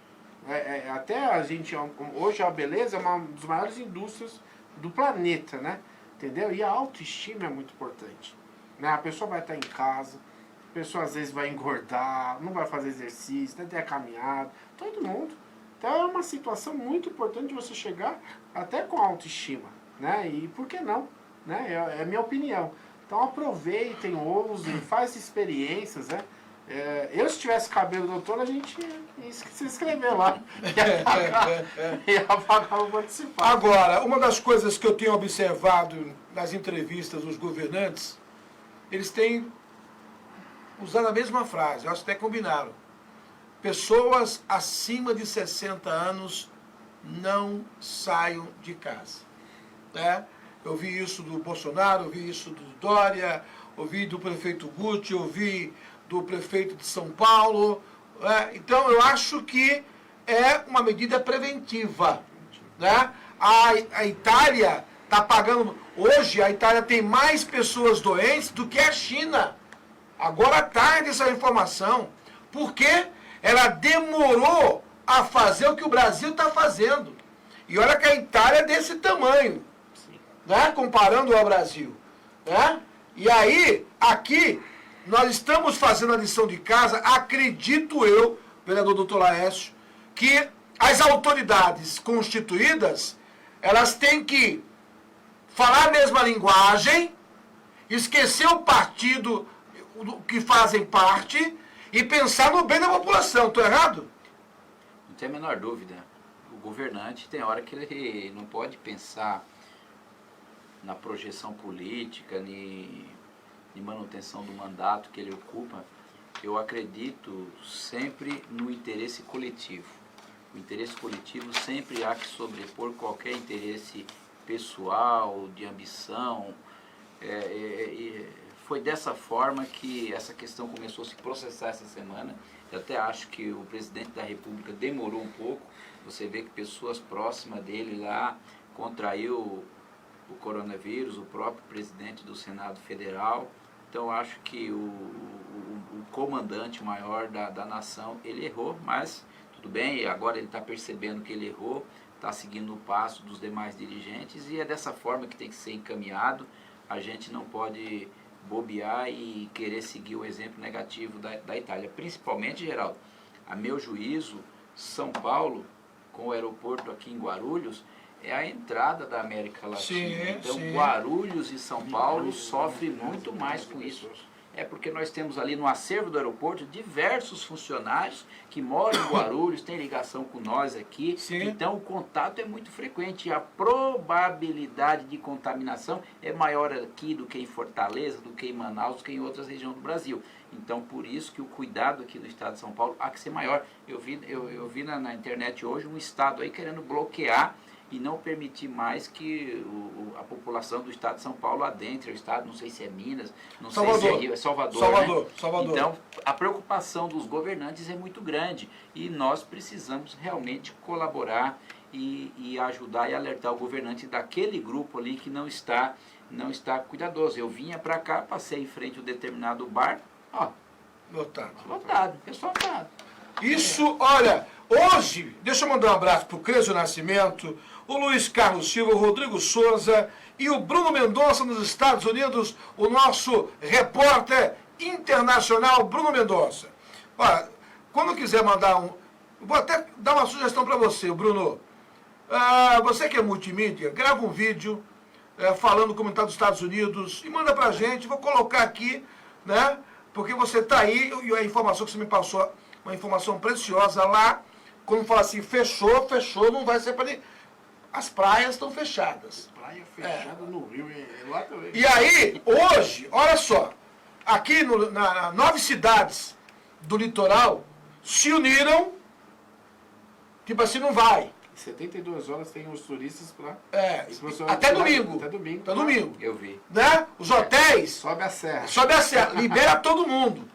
Até a gente, hoje a beleza é uma das maiores indústrias do planeta, né? Entendeu? E a autoestima é muito importante. Né? A pessoa vai estar em casa, a pessoa às vezes vai engordar, não vai fazer exercício, não tem a caminhada, todo mundo. Então é uma situação muito importante você chegar até com autoestima, né? E por que não? Né? É a minha opinião. Então aproveitem, ousem, façam experiências, né? Eu, se tivesse cabelo doutor, a gente ia se inscrever lá. Ia pagar o participar. Agora, uma das coisas que eu tenho observado nas entrevistas dos governantes, eles têm usado a mesma frase, acho que até combinaram. Pessoas acima de 60 anos não saiam de casa. Né? Eu vi isso do Bolsonaro, eu vi isso do Dória, eu vi do prefeito Guti, eu vi do prefeito de São Paulo. Então, eu acho que é uma medida preventiva. Né? A Itália está pagando... Hoje, a Itália tem mais pessoas doentes do que a China. Agora tarde essa informação. Porque ela demorou a fazer o que o Brasil está fazendo. E olha que a Itália é desse tamanho. Né? Comparando ao Brasil. Né? E aí, aqui... Nós estamos fazendo a lição de casa, acredito eu, vereador doutor Laércio, que as autoridades constituídas, elas têm que falar a mesma linguagem, esquecer o partido que fazem parte e pensar no bem da população. Estou errado? Não tem a menor dúvida. O governante tem hora que ele não pode pensar na projeção política, de manutenção do mandato que ele ocupa. Eu acredito sempre no interesse coletivo. O interesse coletivo sempre há que sobrepor qualquer interesse pessoal, de ambição. Foi dessa forma que essa questão começou a se processar essa semana. Eu até acho que o presidente da República demorou um pouco. Você vê que pessoas próximas dele lá contraiu o coronavírus, o próprio presidente do Senado Federal. Então, acho que o comandante maior da nação, ele errou, mas tudo bem, agora ele está percebendo que ele errou, está seguindo o passo dos demais dirigentes e é dessa forma que tem que ser encaminhado. A gente não pode bobear e querer seguir o exemplo negativo da Itália. Principalmente, Geraldo, a meu juízo, São Paulo, com o aeroporto aqui em Guarulhos, é a entrada da América Latina. Então, Guarulhos e São Paulo sofrem muito mais com isso. É porque nós temos ali no acervo do aeroporto diversos funcionários que moram em Guarulhos, têm ligação com nós aqui. Então, o contato é muito frequente. E a probabilidade de contaminação é maior aqui do que em Fortaleza, do que em Manaus, do que em outras regiões do Brasil. Então, por isso que o cuidado aqui do estado de São Paulo há que ser maior. Eu vi na internet hoje um estado aí querendo bloquear e não permitir mais que a população do estado de São Paulo adentre o estado, não sei se é Minas, não sei se é Rio, é Salvador. Então, a preocupação dos governantes é muito grande e nós precisamos realmente colaborar e ajudar e alertar o governante daquele grupo ali que não está cuidadoso. Eu vinha para cá, passei em frente a um determinado bar, ó, lotado, pessoal lotado. Isso, olha, hoje, deixa eu mandar um abraço pro Cresio Nascimento, o Luiz Carlos Silva, o Rodrigo Souza e o Bruno Mendonça nos Estados Unidos, o nosso repórter internacional Bruno Mendonça. Olha, quando quiser mandar vou até dar uma sugestão para você, Bruno. Você que é multimídia, grava um vídeo falando como está dos Estados Unidos e manda pra gente, vou colocar aqui, né? Porque você tá aí e a informação que você me passou, uma informação preciosa lá, quando fala assim, fechou, não vai ser para ninguém. As praias estão fechadas. Praia fechada no Rio, lá também. E aí, hoje, olha só, aqui na 9 cidades do litoral, se uniram, tipo assim, não vai. 72 horas tem os turistas para... Até domingo. Até domingo. Até domingo. Eu vi. Né? Os hotéis... Sobe a serra. Libera todo mundo.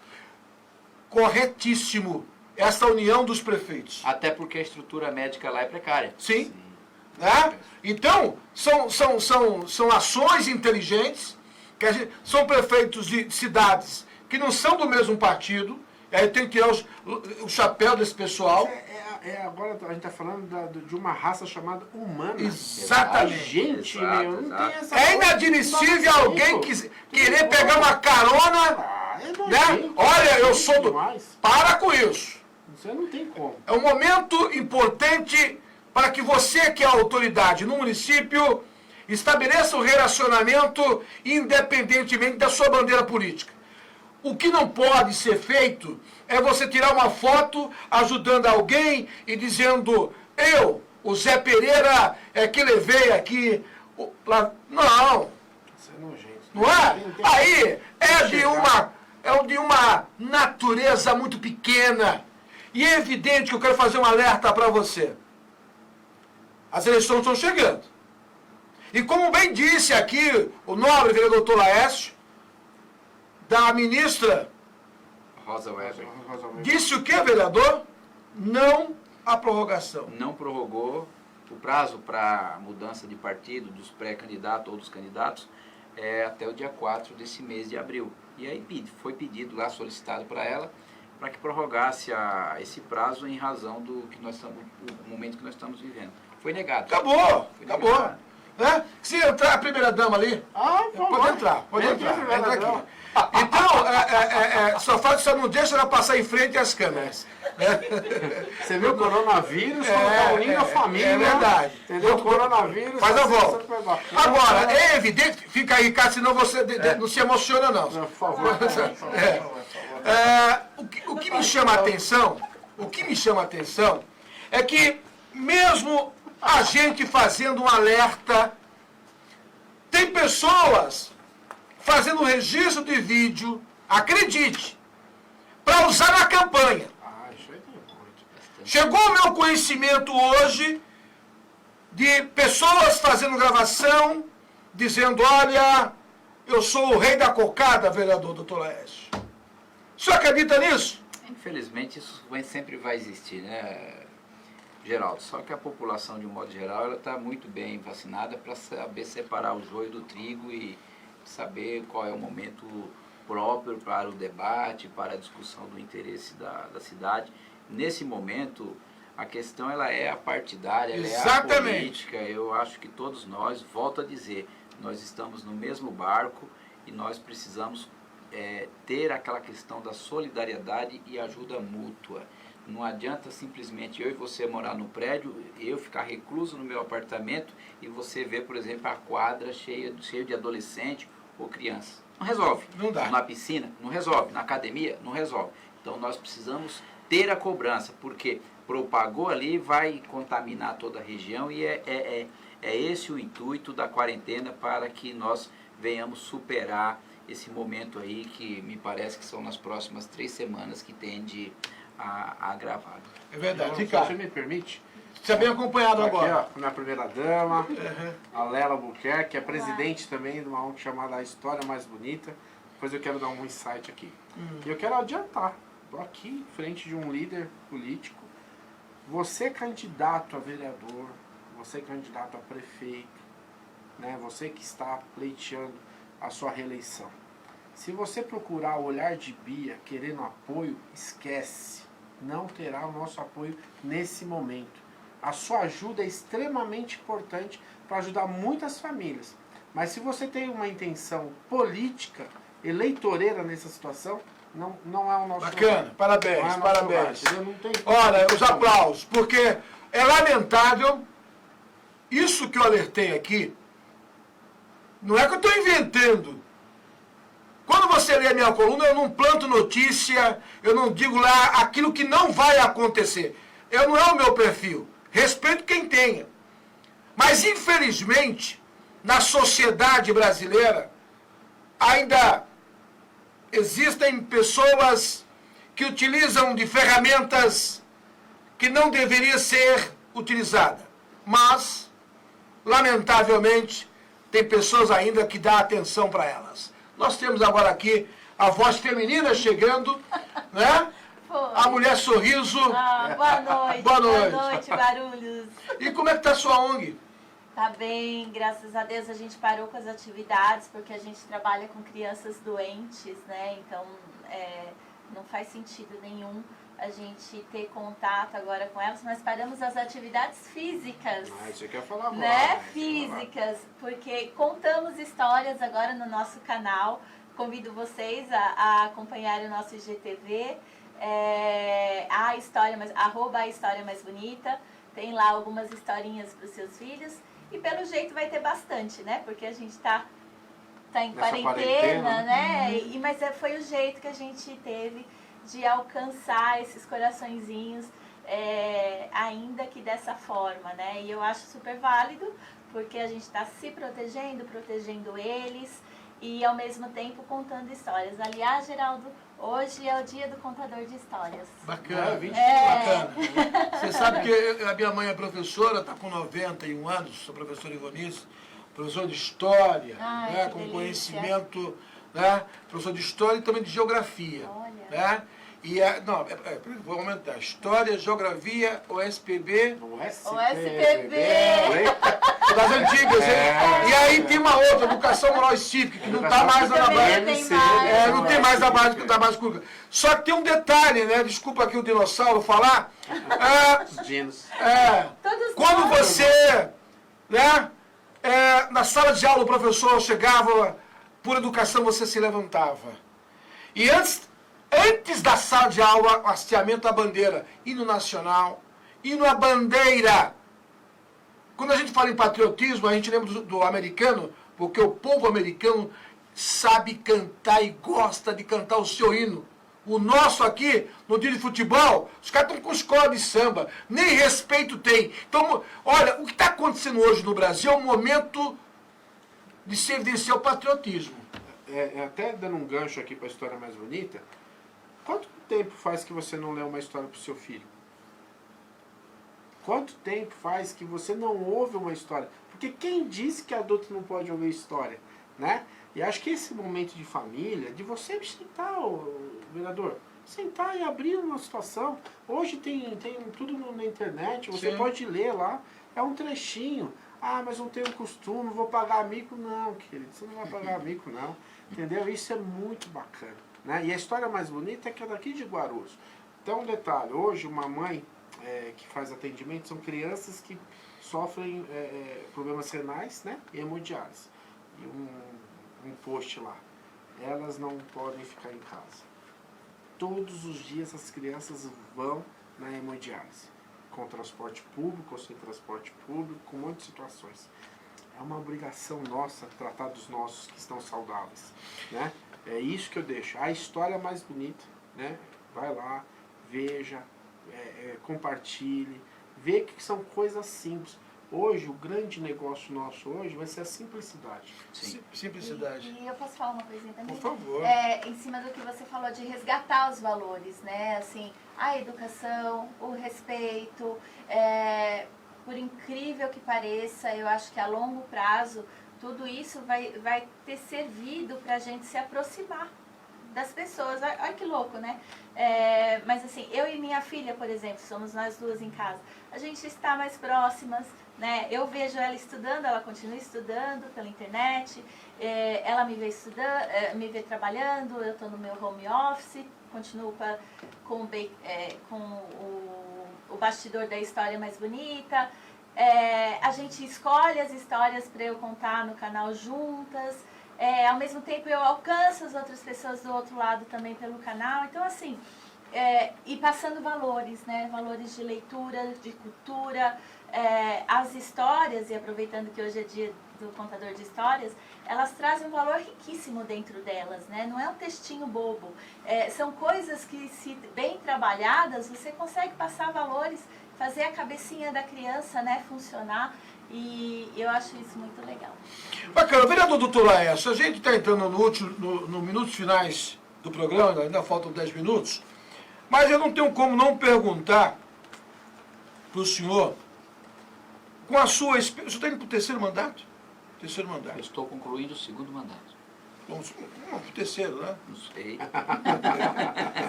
Corretíssimo. Essa união dos prefeitos. Até porque a estrutura médica lá é precária. Sim. Né? Então, são ações inteligentes, são prefeitos de cidades que não são do mesmo partido, e aí tem que tirar o chapéu desse pessoal. Agora a gente está falando de uma raça chamada humana. Exatamente. A gente, não tem essa... É inadmissível alguém querer pegar uma carona, né? Olha, eu sou do... Para com isso. Você não tem como. É um momento importante para que você, que é a autoridade no município, estabeleça um relacionamento independentemente da sua bandeira política. O que não pode ser feito é você tirar uma foto ajudando alguém e dizendo, eu, o Zé Pereira, é que levei aqui... Não. Isso é nojento. Não é? Aí é de uma natureza muito pequena. E é evidente que eu quero fazer um alerta para você. As eleições estão chegando. E como bem disse aqui o nobre vereador Dr. Laércio, da ministra Rosa Weber. Disse o que, vereador? Não a prorrogação. Não prorrogou o prazo para mudança de partido dos pré-candidatos ou dos candidatos até o dia 4 desse mês de abril. E aí foi pedido lá, solicitado para ela, para que prorrogasse esse prazo em razão do momento que nós estamos vivendo. Foi negado. Acabou. Né? Se entrar a primeira-dama ali, pode entrar. Entra aqui. Então, só não deixa ela passar em frente às câmeras. Você viu o coronavírus, colocar unindo a família. É verdade. Entendeu? O coronavírus... Faz a volta. Agora, é evidente, fica aí, Ricardo, senão você não se emociona, não. Por favor. O que me chama a atenção é que mesmo a gente fazendo um alerta, tem pessoas fazendo registro de vídeo, acredite, para usar na campanha. Chegou ao meu conhecimento hoje de pessoas fazendo gravação, dizendo, olha, eu sou o rei da cocada, vereador Dr. Laércio. O senhor acredita nisso? Infelizmente isso sempre vai existir, né, Geraldo? Só que a população, de um modo geral, ela está muito bem vacinada para saber separar o joio do trigo e saber qual é o momento próprio para o debate, para a discussão do interesse da cidade. Nesse momento, a questão ela é a partidária, ela é a política. Eu acho que todos nós, volto a dizer, nós estamos no mesmo barco e nós precisamos ter aquela questão da solidariedade e ajuda mútua. Não adianta simplesmente eu e você morar no prédio, eu ficar recluso no meu apartamento e você ver, por exemplo, a quadra cheia de adolescente ou criança. Não resolve. Não dá. Na piscina, não resolve. Na academia, não resolve. Então nós precisamos ter a cobrança, porque propagou ali, vai contaminar toda a região e é esse o intuito da quarentena, para que nós venhamos superar esse momento aí que me parece que são nas próximas 3 semanas que tende a agravar. É verdade. Se você me permite... Você é bem acompanhado agora. Aqui, ó, minha primeira-dama, a Lela Albuquerque, que é presidente também de uma ONG chamada A História Mais Bonita. Depois eu quero dar um insight aqui. E eu quero adiantar. Estou aqui em frente de um líder político. Você candidato a vereador, você candidato a prefeito, né? Você que está pleiteando a sua reeleição. Se você procurar o olhar de Bia querendo apoio, esquece. Não terá o nosso apoio nesse momento. A sua ajuda é extremamente importante para ajudar muitas famílias. Mas se você tem uma intenção política, eleitoreira nessa situação, não é o nosso Bacana, lugar. parabéns, parabéns. Lugar, não tem... Olha, os aplausos, porque é lamentável, isso que eu alertei aqui, não é que eu estou inventando. Quando você lê a minha coluna, eu não planto notícia, eu não digo lá aquilo que não vai acontecer. Não é o meu perfil. Respeito quem tenha. Mas, infelizmente, na sociedade brasileira, ainda existem pessoas que utilizam de ferramentas que não deveria ser utilizada. Mas, lamentavelmente, tem pessoas ainda que dão atenção para elas. Nós temos agora aqui a voz feminina chegando, né? A mulher sorriso. Boa noite. Boa noite. Boa noite, Guarulhos. E como é que tá a sua ONG? Tá bem, graças a Deus a gente parou com as atividades, porque a gente trabalha com crianças doentes, né? Então, não faz sentido nenhum a gente ter contato agora com elas, mas paramos as atividades físicas. Você quer falar agora? Né? Físicas, porque contamos histórias agora no nosso canal. Convido vocês a acompanhar o nosso IGTV, a história mais bonita. Tem lá algumas historinhas para os seus filhos. E pelo jeito vai ter bastante, né? Porque a gente tá em quarentena, né? Mas foi o jeito que a gente teve de alcançar esses coraçõezinhos, ainda que dessa forma, né? E eu acho super válido, porque a gente está se protegendo eles e ao mesmo tempo contando histórias. Aliás, Geraldo, hoje é o dia do contador de histórias. Bacana, bacana. Você sabe que a minha mãe é professora, está com 91 anos, sou professora Ivonice, professora de história, né, com conhecimento, né, professor de história e também de geografia. Olha. Né? E vou aumentar. História, geografia, OSPB. OSPB. Das antigas, hein? E aí tem uma outra, educação moral e cívica, que não está mais na base. Não tem mais na base, que está mais curta. Só que tem um detalhe, né? Desculpa aqui o dinossauro falar. Quando você, né? Na sala de aula o professor chegava, por educação você se levantava. E antes da sala de aula, o hasteamento da bandeira, hino nacional, hino à bandeira. Quando a gente fala em patriotismo, a gente lembra do americano, porque o povo americano sabe cantar e gosta de cantar o seu hino. O nosso aqui, no dia de futebol, os caras estão com escola de samba, nem respeito tem. Então, olha, o que está acontecendo hoje no Brasil é um momento de se evidenciar o patriotismo. Até dando um gancho aqui para a história mais bonita, quanto tempo faz que você não lê uma história para o seu filho? Quanto tempo faz que você não ouve uma história? Porque quem disse que adulto não pode ouvir história, né? E acho que esse momento de família, de você sentar, vereador, sentar e abrir uma situação. Hoje tem tudo na internet, você pode ler lá, é um trechinho. Ah, mas não tenho costume, vou pagar mico. Não, querido, você não vai pagar mico, não. Entendeu? Isso é muito bacana. Né? E a história mais bonita é que é daqui de Guarulhos. Então, um detalhe, hoje uma mãe que faz atendimento são crianças que sofrem problemas renais, né, e hemodiálise. E um post lá, elas não podem ficar em casa. Todos os dias as crianças vão na hemodiálise, com transporte público ou sem transporte público, com um monte de situações. É uma obrigação nossa tratar dos nossos que estão saudáveis, né? É isso que eu deixo. A história mais bonita, né? Vai lá, veja, compartilhe, vê que são coisas simples. Hoje, o grande negócio nosso hoje vai ser a simplicidade. Simplicidade. E eu posso falar uma coisinha também? Por favor. Em cima do que você falou de resgatar os valores, né? Assim, a educação, o respeito, por incrível que pareça, eu acho que a longo prazo, tudo isso vai ter servido para a gente se aproximar das pessoas. Olha que louco, né? Mas assim, eu e minha filha, por exemplo, somos nós duas em casa. A gente está mais próximas, né? Eu vejo ela estudando, ela continua estudando pela internet, ela me vê estudando, me vê trabalhando, eu estou no meu home office, continuo com o bastidor da história mais bonita. A gente escolhe as histórias para eu contar no canal juntas. Ao mesmo tempo eu alcanço as outras pessoas do outro lado também pelo canal. Então assim, e passando valores, né? Valores de leitura, de cultura, as histórias, e aproveitando que hoje é dia do contador de histórias, elas trazem um valor riquíssimo dentro delas, né? Não é um textinho bobo, são coisas que, se bem trabalhadas, você consegue passar valores, fazer a cabecinha da criança, né, funcionar. E eu acho isso muito legal. Bacana. Vereador doutor Laércio, a gente está entrando no minutos finais do programa, ainda faltam 10 minutos. Mas eu não tenho como não perguntar para o senhor, com a sua experiência, o senhor está indo para o terceiro mandato? Terceiro mandato. Eu estou concluindo o segundo mandato. Vamos para o terceiro, né? Não sei.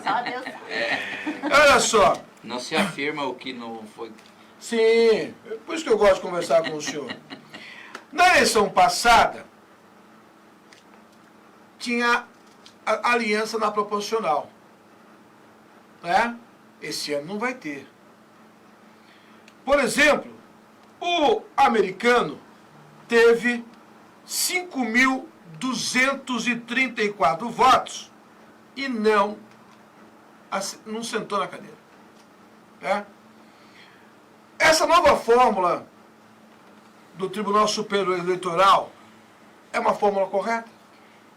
Só Deus sabe. Olha só. Não se afirma o que não foi. Sim, por isso que eu gosto de conversar com o senhor. Na eleição passada, tinha a aliança na proporcional. Né? Esse ano não vai ter. Por exemplo, o americano teve 5.234 votos e não sentou na cadeira. Né? Essa nova fórmula do Tribunal Superior Eleitoral é uma fórmula correta?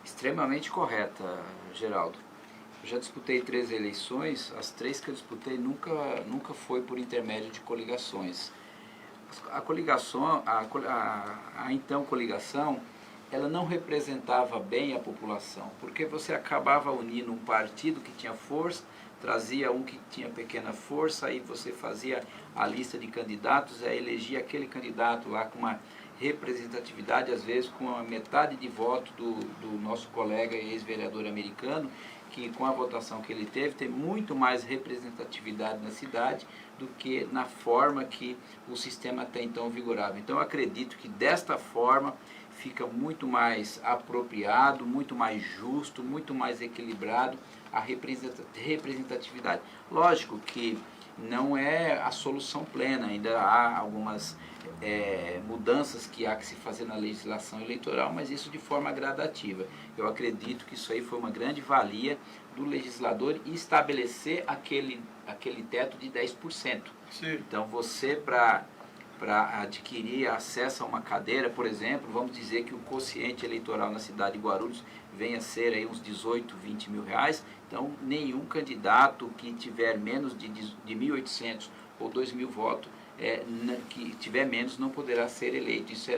Extremamente correta, Geraldo. Eu já disputei 3 eleições, as 3 que eu disputei nunca foi por intermédio de coligações. A coligação, a então coligação, ela não representava bem a população, porque você acabava unindo um partido que tinha força, trazia um que tinha pequena força, aí você fazia a lista de candidatos, aí elegia aquele candidato lá com uma representatividade, às vezes com a metade de voto do nosso colega e ex-vereador americano, que com a votação que ele teve, tem muito mais representatividade na cidade do que na forma que o sistema até então vigorava. Então eu acredito que desta forma fica muito mais apropriado, muito mais justo, muito mais equilibrado a representatividade. Lógico que não é a solução plena, ainda há algumas mudanças que há que se fazer na legislação eleitoral, mas isso de forma gradativa. Eu acredito que isso aí foi uma grande valia do legislador e estabelecer aquele teto de 10%. Sim. Então você, para adquirir acesso a uma cadeira, por exemplo, vamos dizer que o quociente eleitoral na cidade de Guarulhos venha a ser aí uns 18, 20 mil reais, então nenhum candidato que tiver menos de 1.800 ou 2.000 votos, que tiver menos, não poderá ser eleito. Isso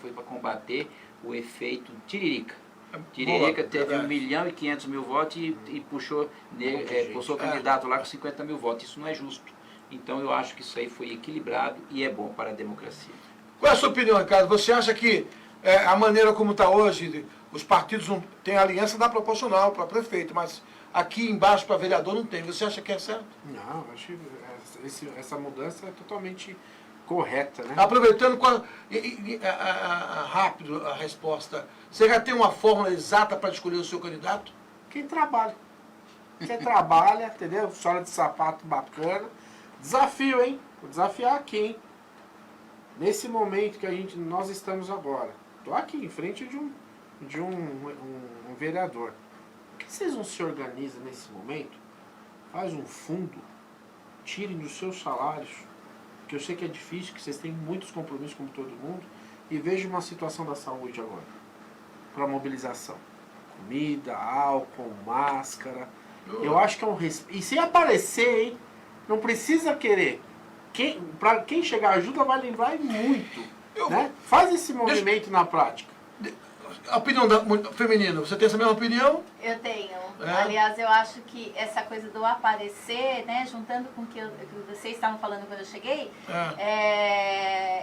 foi para combater o efeito Tiririca. Tiririca teve 1.500.000 votos e puxou candidato lá com 50 mil votos. Isso não é justo. Então eu acho que isso aí foi equilibrado e é bom para a democracia. Qual é a sua opinião, Ricardo? Você acha que a maneira como está hoje, os partidos não têm aliança da proporcional para prefeito, mas aqui embaixo para vereador não tem. Você acha que é certo? Não, acho que essa mudança é totalmente correta, né? Aproveitando rápido a resposta, você já tem uma fórmula exata para escolher o seu candidato? Quem trabalha. Quem trabalha, entendeu? História de sapato bacana. Desafio, hein? Vou desafiar aqui, hein? Nesse momento que nós estamos agora. Estou aqui em frente de um vereador. Por que vocês não se organizam nesse momento? Faz um fundo, tirem dos seus salários, que eu sei que é difícil, que vocês têm muitos compromissos como todo mundo, e vejam uma situação da saúde agora, para mobilização. Comida, álcool, máscara. Eu acho que é um respeito. E se aparecer, hein? Não precisa querer. Para quem chegar ajuda vai lembrar muito. Né? Faz esse movimento na prática. A opinião feminina, você tem essa mesma opinião? Eu tenho. Aliás, eu acho que essa coisa do aparecer, né, juntando com o que vocês estavam falando quando eu cheguei,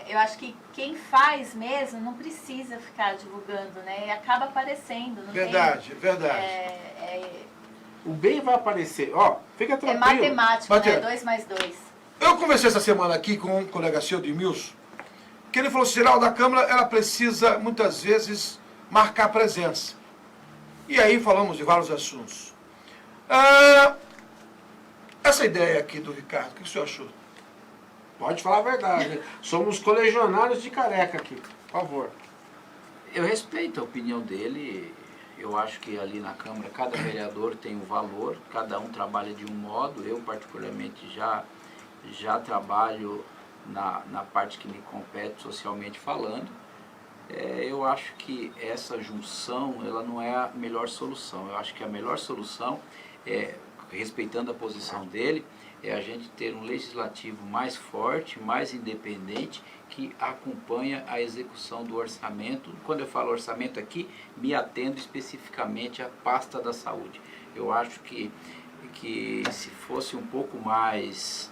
eu acho que quem faz mesmo não precisa ficar divulgando, né? E acaba aparecendo. Não verdade. O bem vai aparecer. Ó, fica tranquilo. É matemático, né? 2 mais 2. Eu conversei essa semana aqui com um colega seu, de Milson, que ele falou que o geral da Câmara, ela precisa, muitas vezes, marcar presença. E aí falamos de vários assuntos. Essa ideia aqui do Ricardo, o que o senhor achou? Pode falar a verdade. Somos colegionários de careca aqui, por favor. Eu respeito a opinião dele. Eu acho que ali na Câmara cada vereador tem um valor, cada um trabalha de um modo. Eu particularmente já trabalho na parte que me compete socialmente falando. Eu acho que essa junção ela não é a melhor solução. Eu acho que a melhor solução, respeitando a posição dele, é a gente ter um legislativo mais forte, mais independente, que acompanha a execução do orçamento. Quando eu falo orçamento aqui, me atendo especificamente à pasta da saúde. Eu acho que que se fosse um pouco mais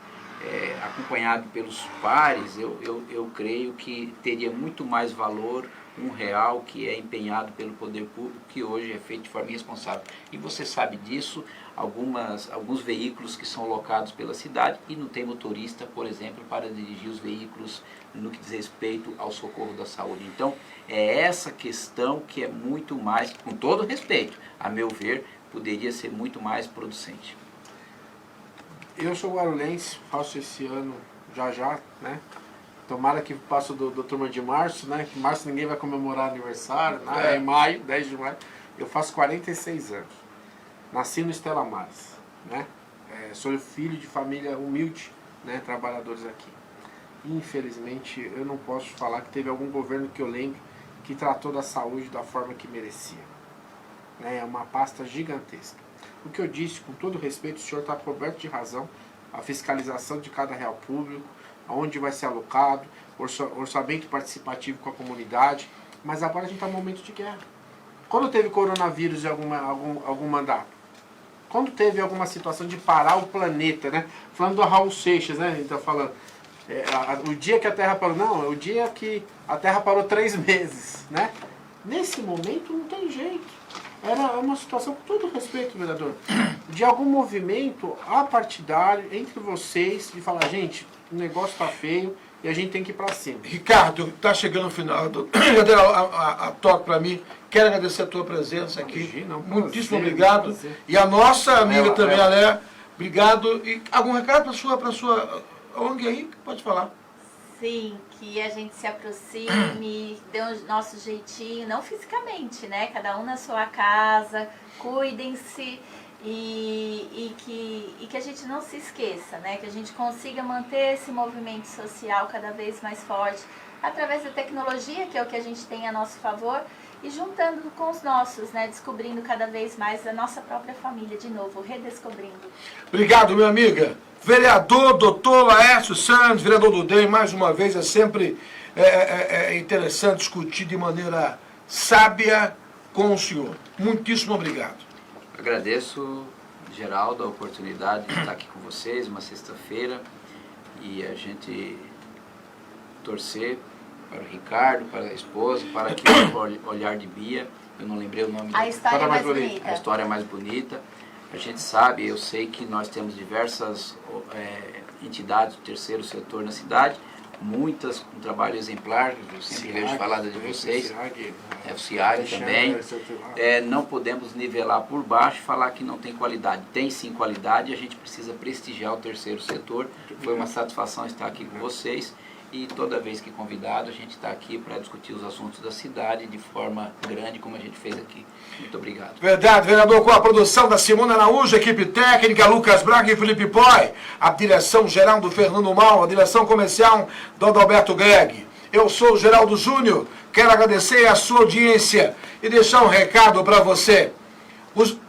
acompanhado pelos pares, eu creio que teria muito mais valor R$1 que é empenhado pelo poder público, que hoje é feito de forma irresponsável. E você sabe disso, alguns veículos que são locados pela cidade e não tem motorista, por exemplo, para dirigir os veículos no que diz respeito ao socorro da saúde. Então, é essa questão que é muito mais, com todo respeito, a meu ver, poderia ser muito mais producente. Eu sou guarulhense, faço esse ano já, né? Tomara que passe do turma de março, né? Que março ninguém vai comemorar aniversário, né? É em maio, 10 de maio. Eu faço 46 anos. Nasci no Estela Maris, né? Sou filho de família humilde, né? Trabalhadores aqui. Infelizmente, eu não posso falar que teve algum governo que eu lembro que tratou da saúde da forma que merecia. Né? É uma pasta gigantesca. O que eu disse, com todo respeito, o senhor está coberto de razão. A fiscalização de cada real público, aonde vai ser alocado, orçamento participativo com a comunidade. Mas agora a gente está em um momento de guerra. Quando teve coronavírus e algum mandato? Quando teve alguma situação de parar o planeta, né? Falando do Raul Seixas, né? A gente está falando. O dia que a Terra parou, não, é o dia que a Terra parou 3 meses, né? Nesse momento não tem jeito. Era uma situação, com todo respeito, vereador, de algum movimento apartidário entre vocês, de falar, gente, o negócio está feio e a gente tem que ir para cima. Ricardo, está chegando o final. Já deu a toque para mim. Quero agradecer a tua presença aqui. Imagina, muitíssimo obrigado. E a nossa amiga também, Alé, obrigado. E algum recado para sua ONG aí? Pode falar. Sim, que a gente se aproxime, dê o nosso jeitinho, não fisicamente, né? Cada um na sua casa, cuidem-se e que a gente não se esqueça, né? Que a gente consiga manter esse movimento social cada vez mais forte através da tecnologia, que é o que a gente tem a nosso favor, e juntando com os nossos, né? Descobrindo cada vez mais a nossa própria família de novo, redescobrindo. Obrigado, minha amiga. Vereador Dr. Laércio Santos, vereador do DEM, mais uma vez, é sempre interessante discutir de maneira sábia com o senhor. Muitíssimo obrigado. Agradeço, Geraldo, a oportunidade de estar aqui com vocês, uma sexta-feira, e a gente torcer para o Ricardo, para a esposa, para que o olhar de Bia, eu não lembrei o nome da história mais bonita. A história mais bonita. A gente sabe, eu sei que nós temos diversas entidades do terceiro setor na cidade, muitas com trabalho exemplar, eu sempre vejo falar de vocês, o CIAG também. Não podemos nivelar por baixo e falar que não tem qualidade. Tem sim qualidade, a gente precisa prestigiar o terceiro setor. Foi uma satisfação estar aqui com vocês. E toda vez que convidado, a gente está aqui para discutir os assuntos da cidade de forma grande, como a gente fez aqui. Muito obrigado. Verdade, vereador, com a produção da Simona Araújo, equipe técnica, Lucas Braga e Felipe Poi, a direção geral do Fernando Mal, a direção comercial do Adalberto Greg. Eu sou o Geraldo Júnior, quero agradecer a sua audiência e deixar um recado para você.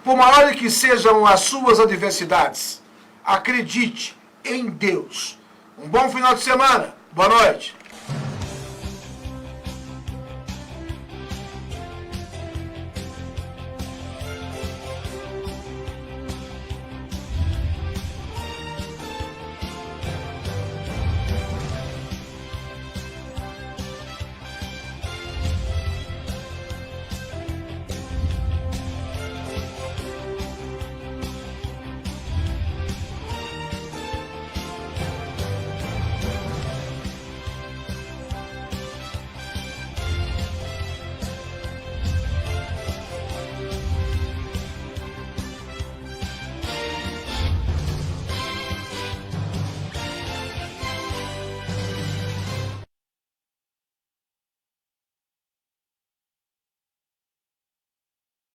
Por maiores que sejam as suas adversidades, acredite em Deus. Um bom final de semana. Boa noite.